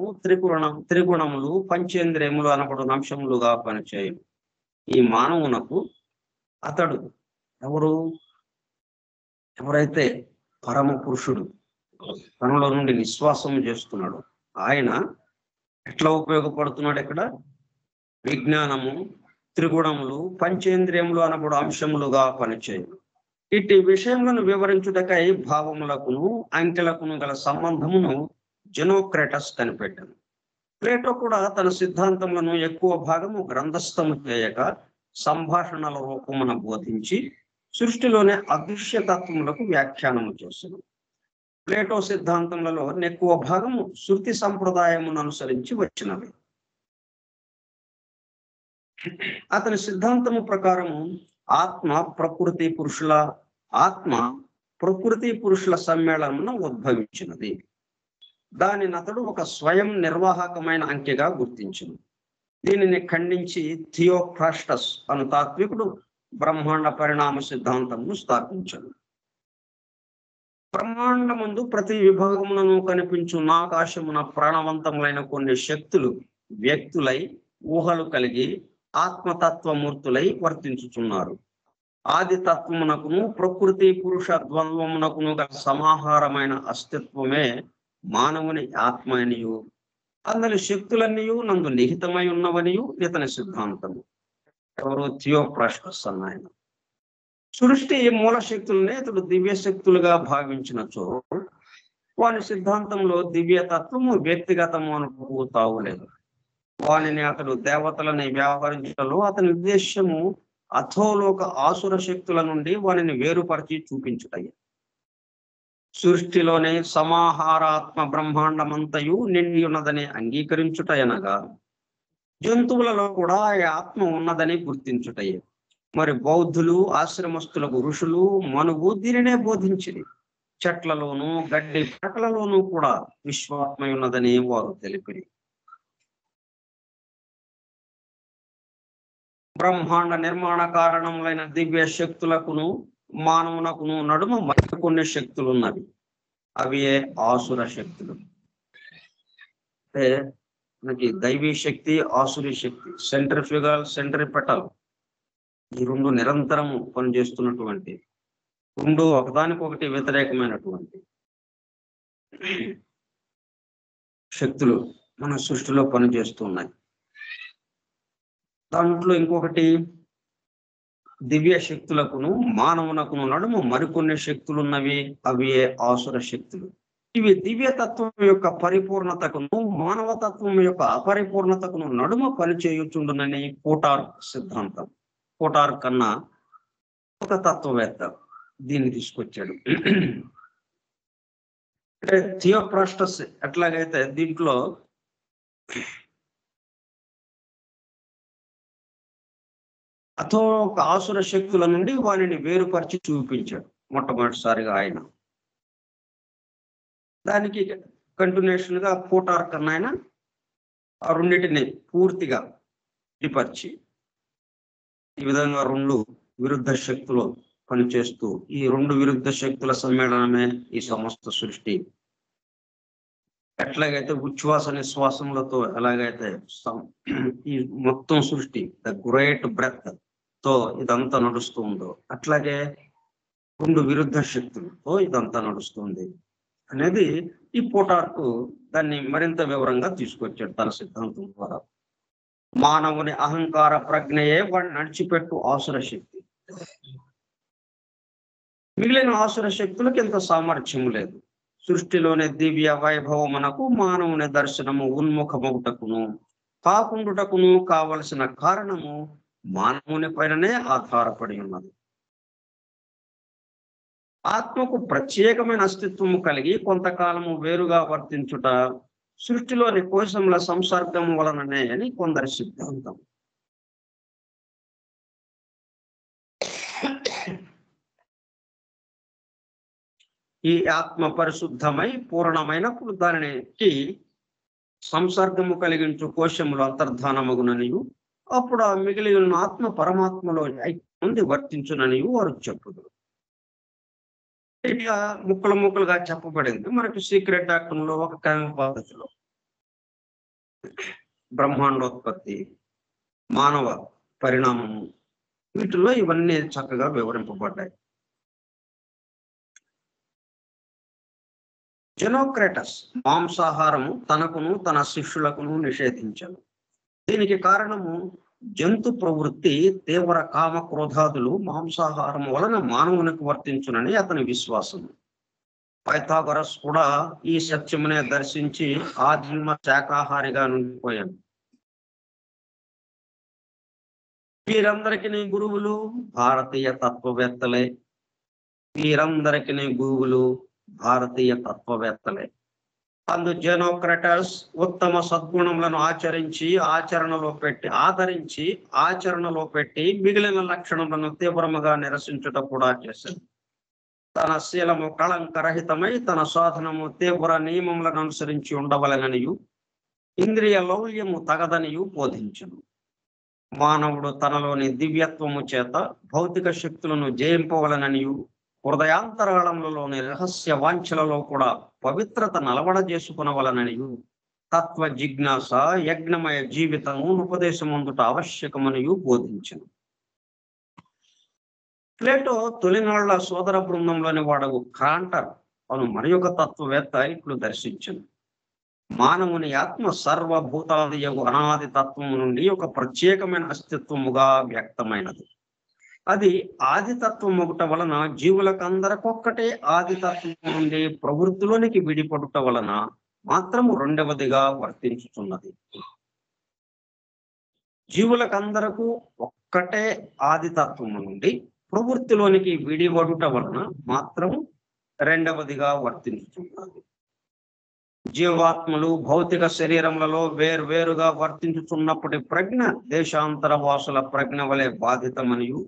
త్రిగుణములు, పంచేంద్రియములు అనబడు అంశములుగా పనిచేయను. ఈ మానవునకు అతడు ఎవరైతే పరమ పురుషుడు తనలో నుండి నిశ్వాసం చేస్తున్నాడు, ఆయన ఎట్లా ఉపయోగపడుతున్నాడు? ఇక్కడ విజ్ఞానము, త్రిగుణములు, పంచేంద్రియములు అనబడు అంశములుగా పనిచేయను. ఇట్టి విషయములను వివరించుటకై భావములకును అంకెలకును గల సంబంధమును జెనోక్రటస్ కనిపెట్టాను. ప్లేటో కూడా తన సిద్ధాంతములను ఎక్కువ భాగము గ్రంథస్థము చేయక సంభాషణల రూపమున బోధించి సృష్టిలోనే అదృశ్యతత్వములకు వ్యాఖ్యానము చేశాను. ప్లేటో సిద్ధాంతములలో ఎక్కువ భాగము శృతి సంప్రదాయమును అనుసరించి వచ్చినవి. అతని సిద్ధాంతము ప్రకారము ఆత్మ ప్రకృతి పురుషుల సమ్మేళనమున ఉద్భవించినది. దానిని అతడు ఒక స్వయం నిర్వాహకమైన అంకెగా గుర్తించింది. దీనిని ఖండించి థియోఫ్రాస్టస్ అను తాత్వికుడు బ్రహ్మాండ పరిణామ సిద్ధాంతమును స్థాపించాడు. బ్రహ్మాండమందు ప్రతి విభాగములను కనిపించు ఆకాశమున ప్రాణవంతములైన కొన్ని శక్తులు వ్యక్తులై ఊహలు కలిగి ఆత్మతత్వమూర్తులై వర్తించుచున్నారు. ఆది తత్వమునకును ప్రకృతి పురుష ద్వంద్వమునకును గల సమాహారమైన అస్తిత్వమే మానవుని ఆత్మ అనియు అందరి శక్తులన్నీయు నందు నిహితమై ఉన్నవనియు ఇతని సిద్ధాంతము. ఎవరు? థియోఫ్రాస్టస్ అన్నాయన. సృష్టి మూల శక్తులనే ఇతడు దివ్య శక్తులుగా భావించినచో వాని సిద్ధాంతంలో దివ్యతత్వము వ్యక్తిగతము అనుకు తావులేదు. వానిని అతడు దేవతలని వ్యవహరించడంలో అతని ఉద్దేశ్యము అథోలోక ఆసుర శక్తుల నుండి వానిని వేరుపరిచి చూపించుటయ్య. సృష్టిలోనే సమాహారాత్మ బ్రహ్మాండమంతయు నిండి ఉన్నదని అంగీకరించుట అనగా జంతువులలో కూడా ఈ ఆత్మ ఉన్నదని గుర్తించుటయే. మరి బౌద్ధులు, ఆశ్రమస్తులకు ఋషులు, మనువు దీనినే బోధించింది. చెట్లలోను గడ్డి పరకలలోనూ కూడా విశ్వాత్మ ఉన్నదని వారు తెలిపిరి. బ్రహ్మాండ నిర్మాణ కారణములైన దివ్య శక్తులకును మానవునకును నడుమ మరికొన్ని శక్తులు ఉన్నవి. అవి ఆసుర శక్తులు. అంటే మనకి దైవీ శక్తి, ఆసురీ శక్తి, సెంట్రిఫ్యూగల్, సెంట్రిపెటల్, ఈ రెండు నిరంతరము పనిచేస్తున్నటువంటి, రెండు ఒకదానికొకటి వ్యతిరేకమైనటువంటి శక్తులు మన సృష్టిలో పనిచేస్తూ ఉన్నాయి. దాంట్లో ఇంకొకటి దివ్య శక్తులకును మానవునకును నడుమ మరికొన్ని శక్తులు ఉన్నవి. అవి ఆసుర శక్తులు. ఇవి దివ్యతత్వం యొక్క పరిపూర్ణతకును మానవతత్వం యొక్క అపరిపూర్ణతకును నడుమ పనిచేయుచుండునని కోటార్క్ సిద్ధాంతం. కోటార్క్ కన్నా ఒక తత్వవేత్త దీన్ని తీసుకొచ్చాడు. థియోప్రాస్టస్ ఎట్లాగైతే దీంట్లో అతో ఒక ఆసుర శక్తుల నుండి వారిని వేరుపరిచి చూపించాడు మొట్టమొదటిసారిగా ఆయన. దానికి కంటిన్యూషన్ గా కోటార్క్ అన్న ఆయన ఆ రెండింటిని పూర్తిగా విడిపరిచి ఈ విధంగా రెండు విరుద్ధ శక్తులు పనిచేస్తూ ఈ రెండు విరుద్ధ శక్తుల సమ్మేళనమే ఈ సమస్త సృష్టి. ఎట్లాగైతే ఉచ్ఛ్వాస నిశ్వాసములతో ఎలాగైతే ఈ మొత్తం సృష్టి ద గ్రేట్ బ్రెత్ తో ఇదంతా నడుస్తూ ఉందో అట్లాగే రెండు విరుద్ధ శక్తులతో ఇదంతా నడుస్తుంది అనేది ఈ పోటార్కు దాన్ని మరింత వివరంగా తీసుకొచ్చాడు తన సిద్ధాంతం ద్వారా. మానవుని అహంకార ప్రజ్ఞయే వాడిని నడిచిపెట్టు ఆసుర శక్తి. మిగిలిన ఆసుర శక్తులకు ఎంత సామర్థ్యం లేదు. సృష్టిలోని దివ్య వైభవమునకు మానవుని దర్శనము ఉన్ముఖమగుటకును కాకుండుటకును కావలసిన కారణము మానవుని పైననే ఆధారపడి ఉన్నది. ఆత్మకు ప్రత్యేకమైన అస్తిత్వము కలిగి కొంతకాలము వేరుగా వర్తించుట సృష్టిలోని కోశముల సంసర్గము వలననే అని కొందరి సిద్ధాంతం. ఈ ఆత్మ పరిశుద్ధమై పూర్ణమైనప్పుడు దానికి సంసర్గము కలిగించు కోశములు అంతర్ధానమగుననియు అప్పుడు ఆ మిగిలి ఉన్న ఆత్మ పరమాత్మలో ఐక్యం వర్తించుననియు వారు చెప్పుదురు. ఇక ముక్కలు ముక్కలుగా చెప్పబడింది మనకి సీక్రెట్ డాక్టర్లో ఒక క్రమ పద్ధతిలో బ్రహ్మాండోత్పత్తి, మానవ పరిణామము, వీటిలో ఇవన్నీ చక్కగా వివరింపబడ్డాయి. జెనోక్రేటస్ మాంసాహారము తనకును తన శిష్యులకును నిషేధించాడు. దీనికి కారణము జంతు ప్రవృత్తి, తీవ్ర కామ క్రోధాదులు మాంసాహారం వలన మానవునికి వర్తించునని అతని విశ్వాసం. పైథాగరస్ కూడా ఈ సత్యమునే దర్శించి ఆదిమ శాకాహారిగా నుండిపోయాడు. వీరందరికీ గురువులు భారతీయ తత్వవేత్తలే. భారతీయ తత్వవేత్తలే. అందు జెనోక్రటస్ ఉత్తమ సద్గుణములను ఆచరణలో పెట్టి మిగిలిన లక్షణములను తీవ్రముగా నిరసించుట కూడా చేశాడు. తన శీలము కళంకరహితమై తన సాధనము తీవ్ర నియమములను అనుసరించి ఉండవలెననియు ఇంద్రియ లౌల్యము తగదనియు బోధించును. మానవుడు తనలోని దివ్యత్వము చేత భౌతిక శక్తులను జయింపవలననియు హృదయాంతరాళములలోని రహస్య వాంఛలలో కూడా పవిత్రత నలవడ చేసుకునవలననియు తత్వ జిజ్ఞాస యజ్ఞమయ జీవితము ఉపదేశమందుట ఆవశ్యకమనియు బోధించను. ప్లేటో తొలినాళ్ల సోదర బృందంలోని వాడవు క్రాంటర్ అను మరి ఒక తత్వవేత్త ఇట్లు దర్శించను. మానవుని ఆత్మ సర్వభూతాది అనాది తత్వము నుండి ఒక ప్రత్యేకమైన అస్తిత్వముగా వ్యక్తమైనది. అది ఆదితత్వం ఒకట వలన జీవులకందరికొక్కటే ఆదితత్వం నుండి ప్రవృత్తిలోనికి విడిపడుట వలన మాత్రము రెండవదిగా వర్తించుతున్నది. జీవులకందరకు ఒక్కటే ఆదితత్వము నుండి ప్రవృత్తిలోనికి విడిపడుట వలన మాత్రము రెండవదిగా వర్తించుతున్నది. జీవాత్మలు భౌతిక శరీరములలో వేరువేరుగా వర్తించుతున్నప్పటి ప్రజ్ఞ దేశాంతర వాసుల ప్రజ్ఞ వలె బాధితమనియు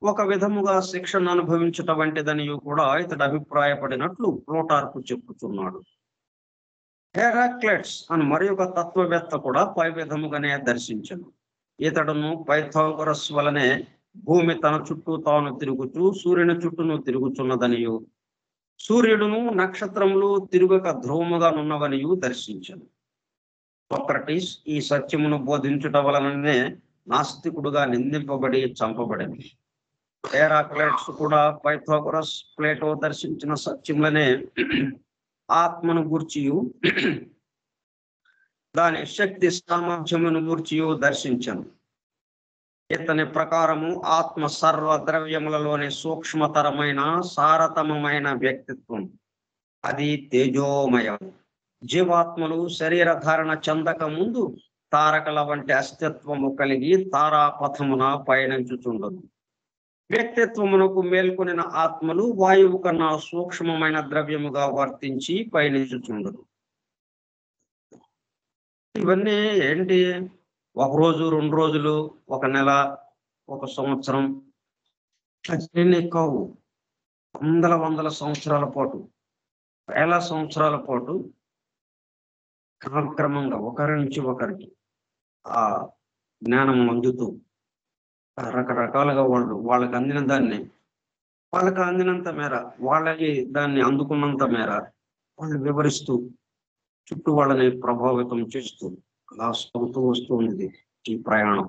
ఒక విధముగా శిక్షను అనుభవించుట వంటిదనియు కూడా ఇతడు అభిప్రాయపడినట్లు ప్లూటార్కు చెప్పుచున్నాడు. హెరాక్లెట్స్ అని మరి ఒక తత్వవేత్త కూడా పై విధముగానే దర్శించను. ఇతడును పైథాగరస్ వలనే భూమి తన చుట్టూ తాను తిరుగుచూ సూర్యుని చుట్టూను తిరుగుచున్నదనియు సూర్యుడును నక్షత్రములు తిరుగక ధ్రువముగా నున్నవనియు దర్శించను. సోక్రటీస్ ఈ సత్యమును బోధించుట వలననే నాస్తికుడుగా నిందింపబడి చంపబడింది. హెరాక్లెట్స్ కూడా పైథాగరస్, ప్లేటో దర్శించిన సత్యములనే ఆత్మను గూర్చియు దాని శక్తి సామర్థ్యమును గూర్చియు దర్శించను. ఇతని ప్రకారము ఆత్మ సర్వ ద్రవ్యములలోని సూక్ష్మతరమైన సారతమమైన వ్యక్తిత్వం. అది తేజోమయం. జీవాత్మలు శరీర ధారణ చెందక ముందు తారకల వంటి అస్తిత్వము కలిగి తారాపథమున పయనించుచుండదు. వ్యక్తిత్వమునకు మేల్కొనిన ఆత్మలు వాయువు కన్నా సూక్ష్మమైన ద్రవ్యముగా వర్తించి పయనించుచుండదు. ఇవన్నీ ఏంటి? ఒక రోజు, 2 రోజులు, ఒక నెల, ఒక సంవత్సరం అన్నీ కావు. వందల సంవత్సరాల పాటు, వేల సంవత్సరాల పాటు క్రమక్రమంగా ఒకరి నుంచి ఒకరికి ఆ జ్ఞానం అందుతూ రకరకాలుగా వాళ్ళకి అందినంత మేర వాళ్ళకి దాన్ని అందుకున్నంత మేర వాళ్ళు వివరిస్తూ చుట్టూ వాళ్ళని ప్రభావితం చేస్తూ అలా సాగుతూ వస్తుంది ఈ ప్రయాణం.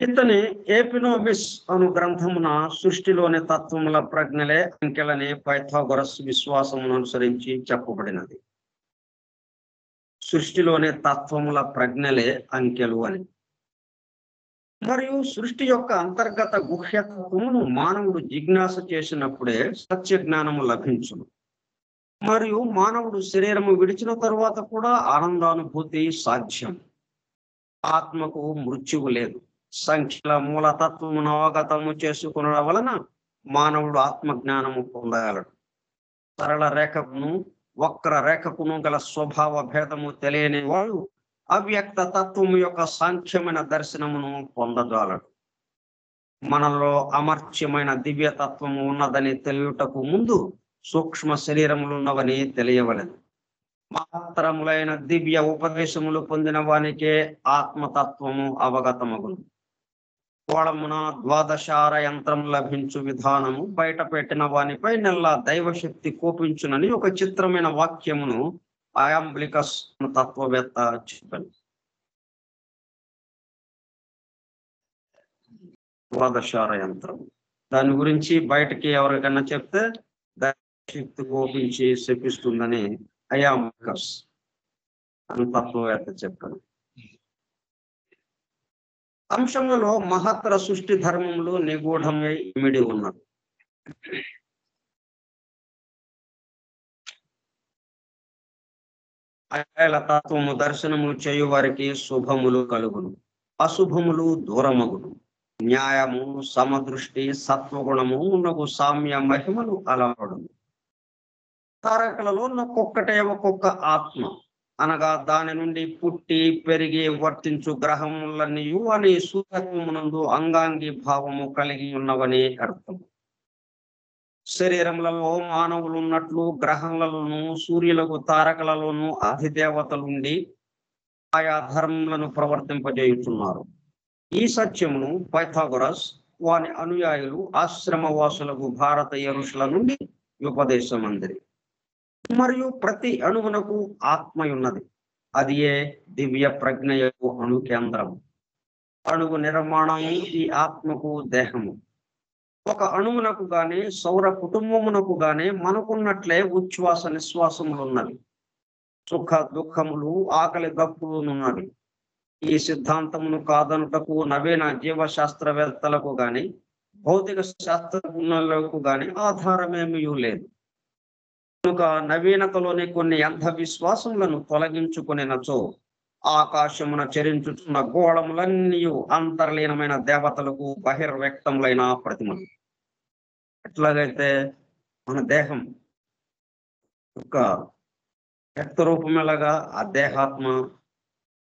ఇతని ఎపినోమిస్ అను గ్రంథమున సృష్టిలోని తత్వముల ప్రజ్ఞలే అంకెలని పైథాగరస్ విశ్వాసమును అనుసరించి చెప్పబడినది. సృష్టిలోని తత్వముల ప్రజ్ఞలే అంకెలు అని. మరియు సృష్టి యొక్క అంతర్గత గుహ్యత్వమును మానవుడు జిజ్ఞాస చేసినప్పుడే సత్య జ్ఞానము లభించును. మరియు మానవుడు శరీరము విడిచిన తరువాత కూడా ఆనందానుభూతి సాధ్యం. ఆత్మకు మృత్యువు లేదు. సంఖ్యల మూలతత్వమును అవగతము చేసుకునడం వలన మానవుడు ఆత్మజ్ఞానము పొందగలడు. సరళ రేఖకును వక్ర రేఖకును గల స్వభావ భేదము తెలియని వాడు అవ్యక్త తత్వము యొక్క సాంఖ్యమైన దర్శనమును పొందజాలడు. మనలో అమర్త్యమైన దివ్య తత్వము ఉన్నదని తెలియుటకు ముందు సూక్ష్మ శరీరములు ఉన్నవని తెలియవలెను. మాత్రములైన దివ్య ఉపదేశములు పొందిన వానికే ఆత్మతత్వము అవగతమగును. కోళమున ద్వాదశార యంత్రం లభించు విధానము బయట పెట్టిన వానిపై నెల్లా దైవశక్తి కోపించునని ఒక చిత్రమైన వాక్యమును అయాంబ్లికస్ తత్వవేత్త చెప్పాను. ద్వాదశార యంత్రం దాని గురించి బయటకి ఎవరికైనా చెప్తే దైవశక్తి కోపించి శపిస్తుందని అయాంబ్లికస్ అని తత్వవేత్త చెప్పాను. అంశములలో మహత్తర సృష్టి ధర్మములు నిగూఢమై ఇమిడి ఉన్నది. అయల తత్వము దర్శనము చేయు వారికి శుభములు కలుగును, అశుభములు దూరమగును. న్యాయము, సమదృష్టి, సత్వగుణము ఉన్నగు సామ్య మహిమలు అలవడును. తారకలలో ఒక్కొక్కటే ఒక్కొక్క ఆత్మ అనగా దాని నుండి పుట్టి పెరిగి వర్తించు గ్రహములన్నీ అని సూర్యమునందు అంగాంగి భావము కలిగి ఉన్నవని అర్థం. శరీరములలో మానవులు ఉన్నట్లు గ్రహములలోను సూర్యులకు తారకలలోను అధిదేవతలుండి ఆయా ధర్మములను ప్రవర్తింపజేయుచున్నారు. ఈ సత్యమును పైథాగరస్ వాని అనుయాయులు ఆశ్రమవాసులకు భారతీయ ఋషుల నుండి ఉపదేశమందిరి. మరియు ప్రతి అణువునకు ఆత్మయున్నది. అది ఏ దివ్య ప్రజ్ఞయకు అణు కేంద్రం. అణువు నిర్మాణము ఈ ఆత్మకు దేహము. ఒక అణువునకు గాని సౌర కుటుంబమునకు గాని మనకున్నట్లే ఉచ్ఛ్వాస నిశ్వాసములు ఉన్నవి. సుఖ దుఃఖములు, ఆకలి దప్పులున్నవి. ఈ సిద్ధాంతమును కాదనుటకు నవీన జీవశాస్త్రవేత్తలకు గాని భౌతిక శాస్త్రజ్ఞులకు గాని ఆధారమేమీ లేదు. కనుక నవీనతలోని కొన్ని అంధ విశ్వాసములను తొలగించుకునినచో ఆకాశమున చరించుచున్న గోళములన్నీ అంతర్లీనమైన దేవతలకు బహిర్వ్యక్తములైన ప్రతిమలు. ఎట్లాగైతే మన దేహం యొక్క వ్యక్త రూపం ఎలాగా ఆ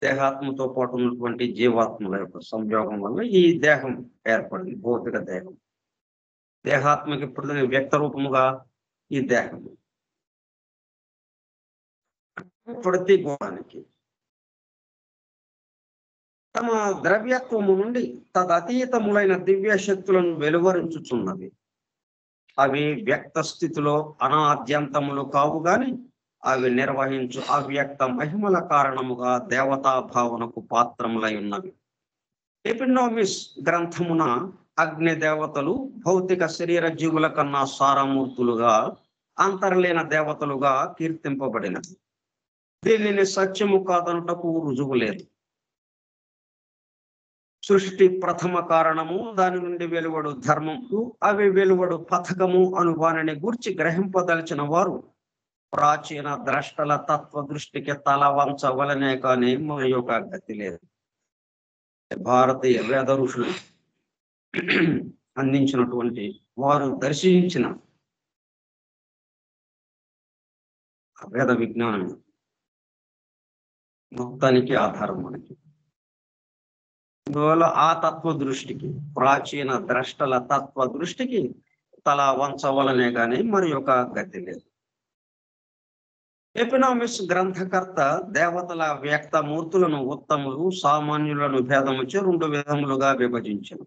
దేహాత్మతో పాటు ఉన్నటువంటి జీవాత్మల యొక్క సంయోగం వల్ల ఈ దేహం ఏర్పడింది, భౌతిక దేహం. దేహాత్మకి ఇప్పుడు వ్యక్త రూపముగా ఈ దేహం. ప్రతి గుణానికి తమ ద్రవ్యత్వము నుండి తదతీతములైన దివ్య శక్తులను వెలువరించుచున్నవి. అవి వ్యక్త స్థితిలో అనాద్యంతములు కావు గాని అవి నిర్వహించు అవ్యక్త మహిమల కారణముగా దేవతా భావనకు పాత్రములై ఉన్నవి. ఎపినోమిస్ గ్రంథమున అగ్ని దేవతలు భౌతిక శరీర జీవుల కన్నా సారమూర్తులుగా, అంతర్లీన దేవతలుగా కీర్తింపబడినవి. దీనిని సత్యము కాదనుటకు రుజువు లేదు. సృష్టి ప్రథమ కారణము, దాని నుండి వెలువడు ధర్మము, అవి వెలువడు పథకము అను వారిని గూర్చి గ్రహింపదలిచిన వారు ప్రాచీన ద్రష్టల తత్వ దృష్టికి తల వంచవలనే కానీ మన యొక్క గతి లేదు. భారతీయ వేద ఋషులు అందించినటువంటి, వారు దర్శించిన వేద విజ్ఞానం మొత్తానికి ఆధారం మనకి. అందువల్ల ఆ తత్వ దృష్టికి, ప్రాచీన ద్రష్టల తత్వ దృష్టికి తల వంచవలనే కానీ మరి యొక్క గతి లేదు. ఎపినామిస్ గ్రంథకర్త దేవతల వ్యక్త మూర్తులను ఉత్తములు, సామాన్యులను భేదముచే 2 విధములుగా విభజించను.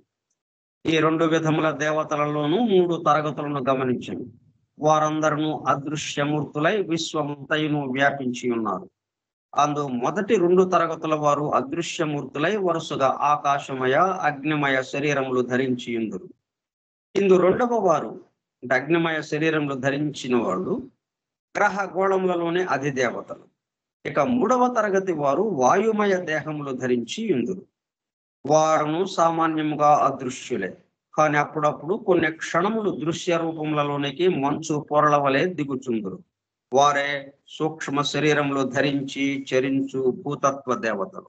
ఈ 2 విధముల దేవతలలోనూ 3 తరగతులను గమనించను. వారందరూ అదృశ్యమూర్తులై విశ్వమంతయును వ్యాపించి ఉన్నారు. అందు మొదటి 2 తరగతుల వారు అదృశ్యమూర్తులై వరుసగా ఆకాశమయ, అగ్నిమయ శరీరములు ధరించి ఉందురు. ఇందు 2వ వారు అగ్నిమయ శరీరములు ధరించిన వాళ్ళు గ్రహ గోళములలోనే అధిదేవతలు. ఇక 3వ తరగతి వారు వాయుమయ దేహములు ధరించి ఉందురు. వారును సామాన్యముగా అదృశ్యులే, కానీ అప్పుడప్పుడు కొన్ని క్షణములు దృశ్య రూపములలోనికి మంచు పొరల వలె దిగుచుందురు. వారే సూక్ష్మ శరీరములు ధరించి చరించు భూతత్వ దేవతలు.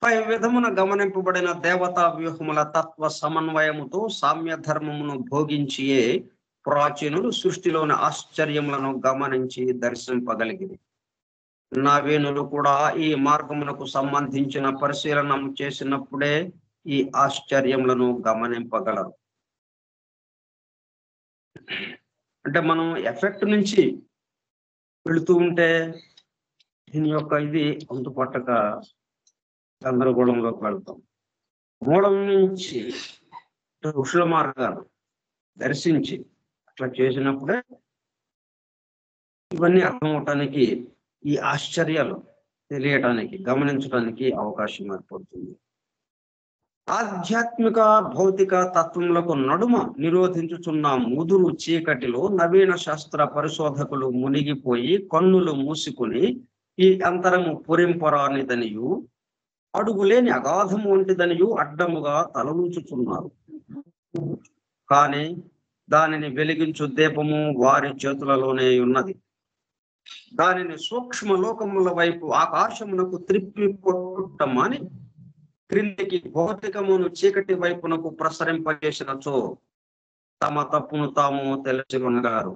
పై విధమున గమనింపబడిన దేవతా వ్యూహముల తత్వ సమన్వయముతో సామ్య ధర్మమును భోగించియే ప్రాచీనులు సృష్టిలోని ఆశ్చర్యములను గమనించి దర్శింపగలిగింది. నవీనులు కూడా ఈ మార్గమునకు సంబంధించిన పరిశీలన చేసినప్పుడే ఈ ఆశ్చర్యములను గమనింపగలరు. అంటే మనం ఎఫెక్ట్ నుంచి వెళుతూ ఉంటే దీని యొక్క ఇది అంతుపట్టక గందరగోళంలోకి వెళ్తాం. మూలం నుంచి ఋషుల మార్గాలు దర్శించి అట్లా చేసినప్పుడే ఇవన్నీ అర్థమవటానికి, ఈ ఆశ్చర్యాలు తెలియటానికి, గమనించడానికి అవకాశం ఏర్పడుతుంది. ఆధ్యాత్మిక భౌతిక తత్వములకు నడుమ నిరోధించుచున్న ముదురు చీకటిలో నవీన శాస్త్ర పరిశోధకులు మునిగిపోయి కన్నులు మూసుకుని ఈ అంతరము పురింపరానిదనియు, అడుగులేని అగాధము వంటిదనియు అడ్డముగా తలవంచుచున్నారు. కానీ దానిని వెలిగించు దీపము వారి చేతులలోనే ఉన్నది. దానిని సూక్ష్మ లోకముల వైపు ఆకాశమునకు త్రిప్పి కొట్టమని క్రిందికి భౌతికమును చీకటి వైపునకు ప్రసరింపజేసినచో తమ తప్పును తాము తెలుసుకొనగలరు.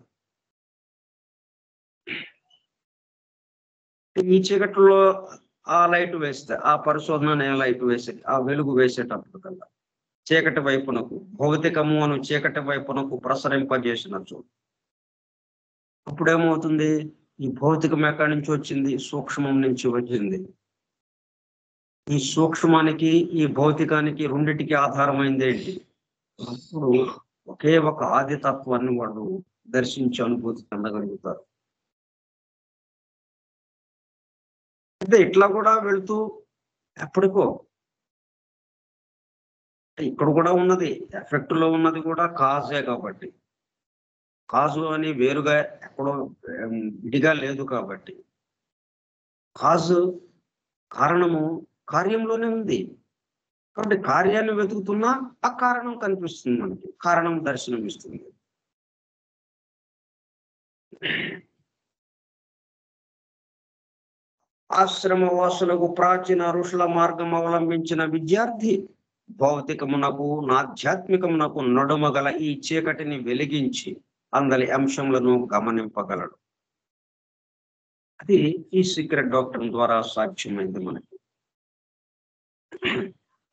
ఈ చీకటిలో ఆ లైట్ వేస్తే, ఆ పరిశోధన లైట్ వేసే, ఆ వెలుగు వేసేటప్పుడు కల్లా చీకటి వైపునకు, భౌతికము అను చీకటి వైపునకు ప్రసరింపజేసినచో అప్పుడేమవుతుంది? ఈ భౌతికం ఎక్కడి నుంచి వచ్చింది? సూక్ష్మం నుంచి వచ్చింది. ఈ సూక్ష్మానికి, ఈ భౌతికానికి రెండిటికి ఆధారమైంది ఏంటి? అప్పుడు ఒకే ఒక ఆది తత్వాన్ని వాళ్ళు దర్శించి అనుభూతి చెందగలుగుతారు. అయితే ఇట్లా కూడా వెళుతూ ఎప్పటికో ఇక్కడ కూడా ఉన్నది, ఎఫెక్ట్ లో ఉన్నది కూడా కాజే. కాబట్టి కాజు అని వేరుగా ఎక్కడో విడిగా లేదు. కాబట్టి కాజు, కారణము కార్యంలోనే ఉంది. కాబట్టి కార్యాన్ని వెతుకుతున్నా ఆ కారణం కనిపిస్తుంది మనకి, కారణం దర్శనం ఇస్తుంది. ఆశ్రమవాసులకు ప్రాచీన ఋషుల మార్గం అవలంబించిన విద్యార్థి భౌతికమునకు ఆధ్యాత్మికమునకు నడుమగల ఈ చీకటిని వెలిగించి అందరి అంశములను గమనింపగలడు. అది ఈ సీక్రెట్ డాక్టర్ ద్వారా సాధ్యమైంది మనకి.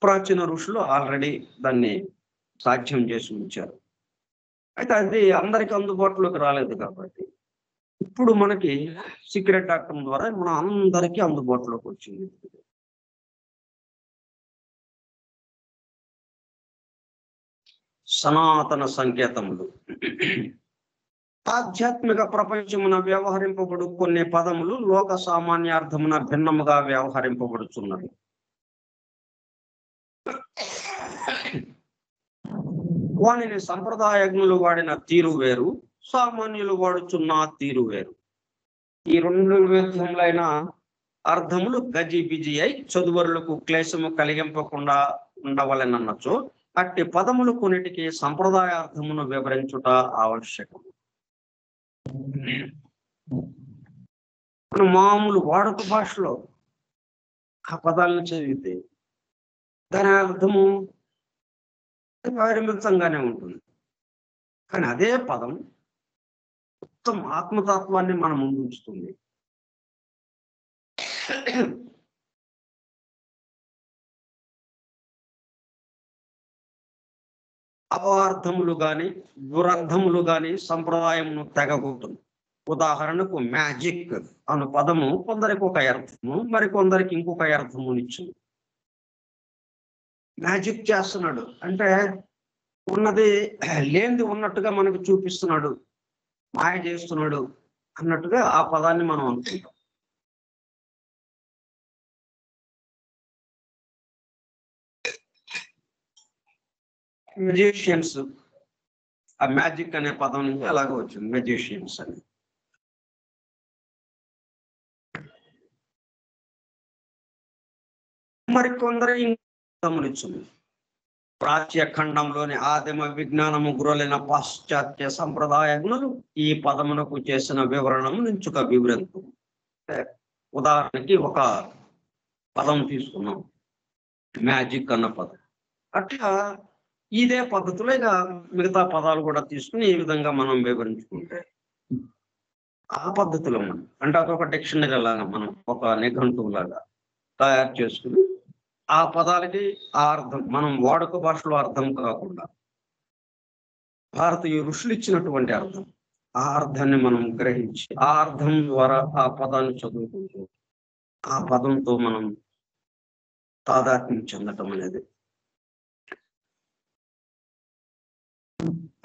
ప్రాచీన ఋషులు ఆల్రెడీ దాన్ని సాధ్యం చేసి ఉంచారు. అయితే అది అందరికి అందుబాటులోకి రాలేదు కాబట్టి ఇప్పుడు మనకి సీక్రెట్ డాక్టర్ ద్వారా మన అందరికీ అందుబాటులోకి వచ్చింది. సనాతన సంకేతములు. ఆధ్యాత్మిక ప్రపంచమున వ్యవహరింపబడు కొన్ని పదములు లోక సామాన్యార్థమున భిన్నముగా వ్యవహరింపబడుతున్నవి. వానిని సంప్రదాయజ్ఞులు వాడిన తీరు వేరు, సామాన్యులు వాడుచున్న తీరు వేరు. ఈ రెండు విధములైన అర్థములు గజిబిజి అయి చదువరులకు క్లేశము కలిగింపకుండా ఉండవలెనన్నచో అట్టి పదములు కొన్నిటికి సంప్రదాయార్థమును వివరించుట ఆవశ్యకం. మన మామూలు వాడుక భాషలో ఆ పదాలను చదివితే దాని అర్థము పరిమితంగానే ఉంటుంది. కానీ అదే పదం మొత్తం ఆత్మతత్వాన్ని మన ముందు ఉంచుతుంది. అపార్థములు గాని దురర్థములు గాని సంప్రదాయమును తెగగొట్టును. ఉదాహరణకు మ్యాజిక్ అను పదము కొందరికి ఒక అర్థము, మరికొందరికి ఇంకొక అర్థమునిచ్చింది. మ్యాజిక్ చేస్తున్నాడు అంటే ఉన్నది లేనిది ఉన్నట్టుగా మనకు చూపిస్తున్నాడు, మాయ చేస్తున్నాడు అన్నట్టుగా ఆ పదాన్ని మనం అనుకుంటాం. మెజిషియన్స్, ఆ మ్యాజిక్ అనే పదం నుంచి అలాగే వచ్చింది మెజిషియన్స్ అని. మరికొందరు గమనించింది. ప్రాచ్య ఖండంలోని ఆదిమ విజ్ఞానము గురులైన పాశ్చాత్య సంప్రదాయజ్ఞులు ఈ పదమునకు చేసిన వివరణము నుంచుక వివరించు. ఉదాహరణకి ఒక పదం తీసుకున్నాం, మ్యాజిక్ అన్న పదం. అట్లా ఇదే పద్ధతిలో ఇక మిగతా పదాలు కూడా తీసుకుని ఈ విధంగా మనం వివరించుకుంటే ఆ పద్ధతిలో మనం అంటే అదొక డిక్షనరీ లాగా మనం ఒక నిఘంటువు లాగా తయారు చేసుకుని ఆ పదాలకి ఆ అర్థం మనం వాడుక భాషలో అర్థం కాకుండా భారతీయ ఋషులు ఇచ్చినటువంటి అర్థం, ఆ అర్థాన్ని మనం గ్రహించి ఆ అర్థం ద్వారా ఆ పదాన్ని చదువుకుంటూ ఆ పదంతో మనం తాదాత్మ్యం చెందటం అనేది.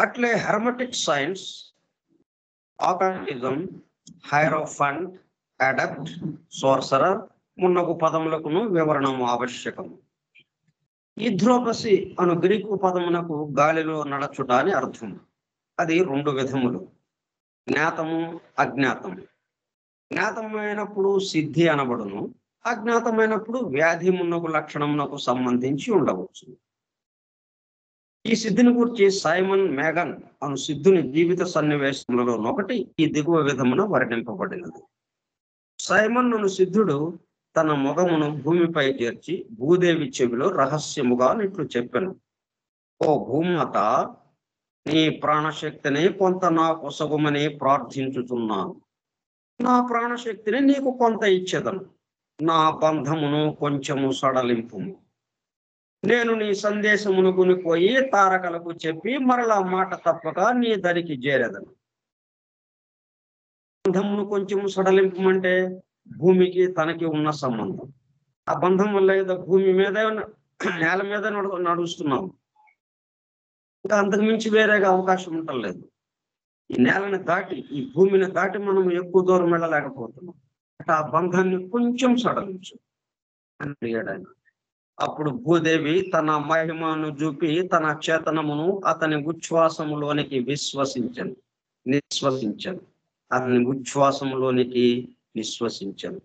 అట్లే హెర్మటిక్ సైన్స్, ఆకల్టిజం, హైరోఫంట్, అడప్ట్, సోర్సరర్ మున్నగు పదములకును వివరణము ఆవశ్యకం. ఇథ్రోపసి అను గ్రీకు పదమునకు గాలిలో నడచుట అని అర్థం. అది రెండు విధములు, జ్ఞాతము అజ్ఞాతము. జ్ఞాతమైనప్పుడు సిద్ధి అనబడును, అజ్ఞాతమైనప్పుడు వ్యాధి మున్నగు లక్షణమునకు సంబంధించి ఉండవచ్చు. ఈ సిద్ధిని గురించి సైమన్ మేగన్ అను సిద్ధుని జీవిత సన్నివేశములలో ఒకటి ఈ దిగువ విధమున వర్ణింపబడినది. సైమన్ అను సిద్ధుడు తన మొగమును భూమిపై చేర్చి భూదేవి చెవిలో రహస్యముగా ఇట్లు చెప్పెను, ఓ భూమాత, నీ ప్రాణశక్తిని కొంత నా కొసగుమని ప్రార్థించుతున్నాను. నా ప్రాణశక్తిని నీకు కొంత ఇచ్చేదను. నా బంధమును కొంచెము సడలింపు. నేను నీ సందేశమును కొనిపోయి తారకలకు చెప్పి మరలా మాట తప్పక నీ దరికి చేరేదను. బంధమును కొంచెము సడలింపమంటే భూమికి తనకి ఉన్న సంబంధం. ఆ బంధం వల్ల ఏదో భూమి మీద నేల మీద నడుస్తున్నాం, ఇంకా అంతకు మించి వేరేగా అవకాశం ఉండలేదు. ఈ నేలని దాటి ఈ భూమిని దాటి మనం ఎక్కువ దూరం వెళ్ళలేకపోతున్నాం. ఆ బంధాన్ని కొంచెం సడలించు అని అడిగాడు ఆయన. అప్పుడు భూదేవి తన మహిమను చూపి తన చేతనమును అతని ఉచ్ఛ్వాసములోనికి నిశ్వసించను. అతని ఉచ్ఛ్వాసములోనికి నిశ్వసించను.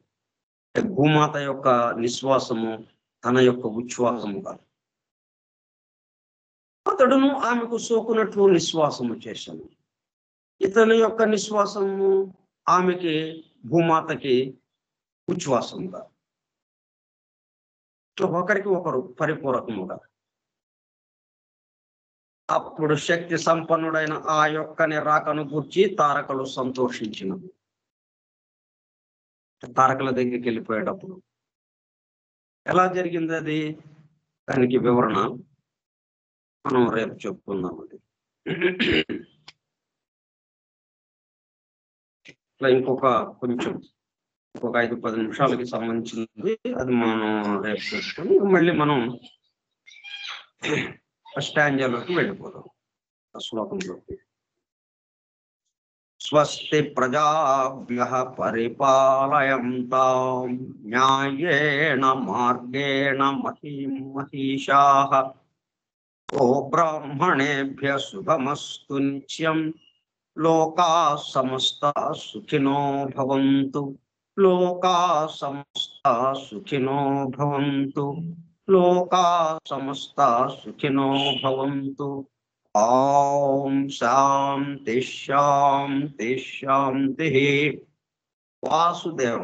భూమాత యొక్క నిశ్వాసము తన యొక్క ఉచ్ఛ్వాసము కాదు. అతడును ఆమెకు సోకునట్లు నిశ్వాసము చేశాను. ఇతని యొక్క నిశ్వాసము ఆమెకి భూమాతకి ఉచ్ఛ్వాసముగా, ఒకరికి ఒకరు పరిపూరకముగా. అప్పుడు శక్తి సంపన్నుడైన ఆ యొక్కని రాకను గూర్చి తారకలు సంతోషించిన. తారకల దగ్గరికి వెళ్ళిపోయేటప్పుడు ఎలా జరిగింది అది, దానికి వివరణ మనం రేపు చెప్పుకుందాం. అది ఇట్లా కొంచెం 5-10 నిమిషాలకి సంబంధించింది. అది మనం రేపు చెప్పుకొని మళ్ళీ మనం స్టాంజాలోకి వెళ్ళిపోదాం, ఆ శ్లోకంలోకి. స్వస్తి ప్రజాభ్యః పరిపాలయంతాం న్యాయేణ మార్గేణ మహీం మహీషాః ఓ బ్రాహ్మణేభ్యః శుభమస్తు నిత్యం లోకాః సమస్తాః సుఖినో భవంతు లోకాః సమస్తాః సుఖినో భవంతు లోకాః సమస్తాః సుఖినో భవంతు. ఓం శాంతి శాంతి శాంతి. వాసుదేవ.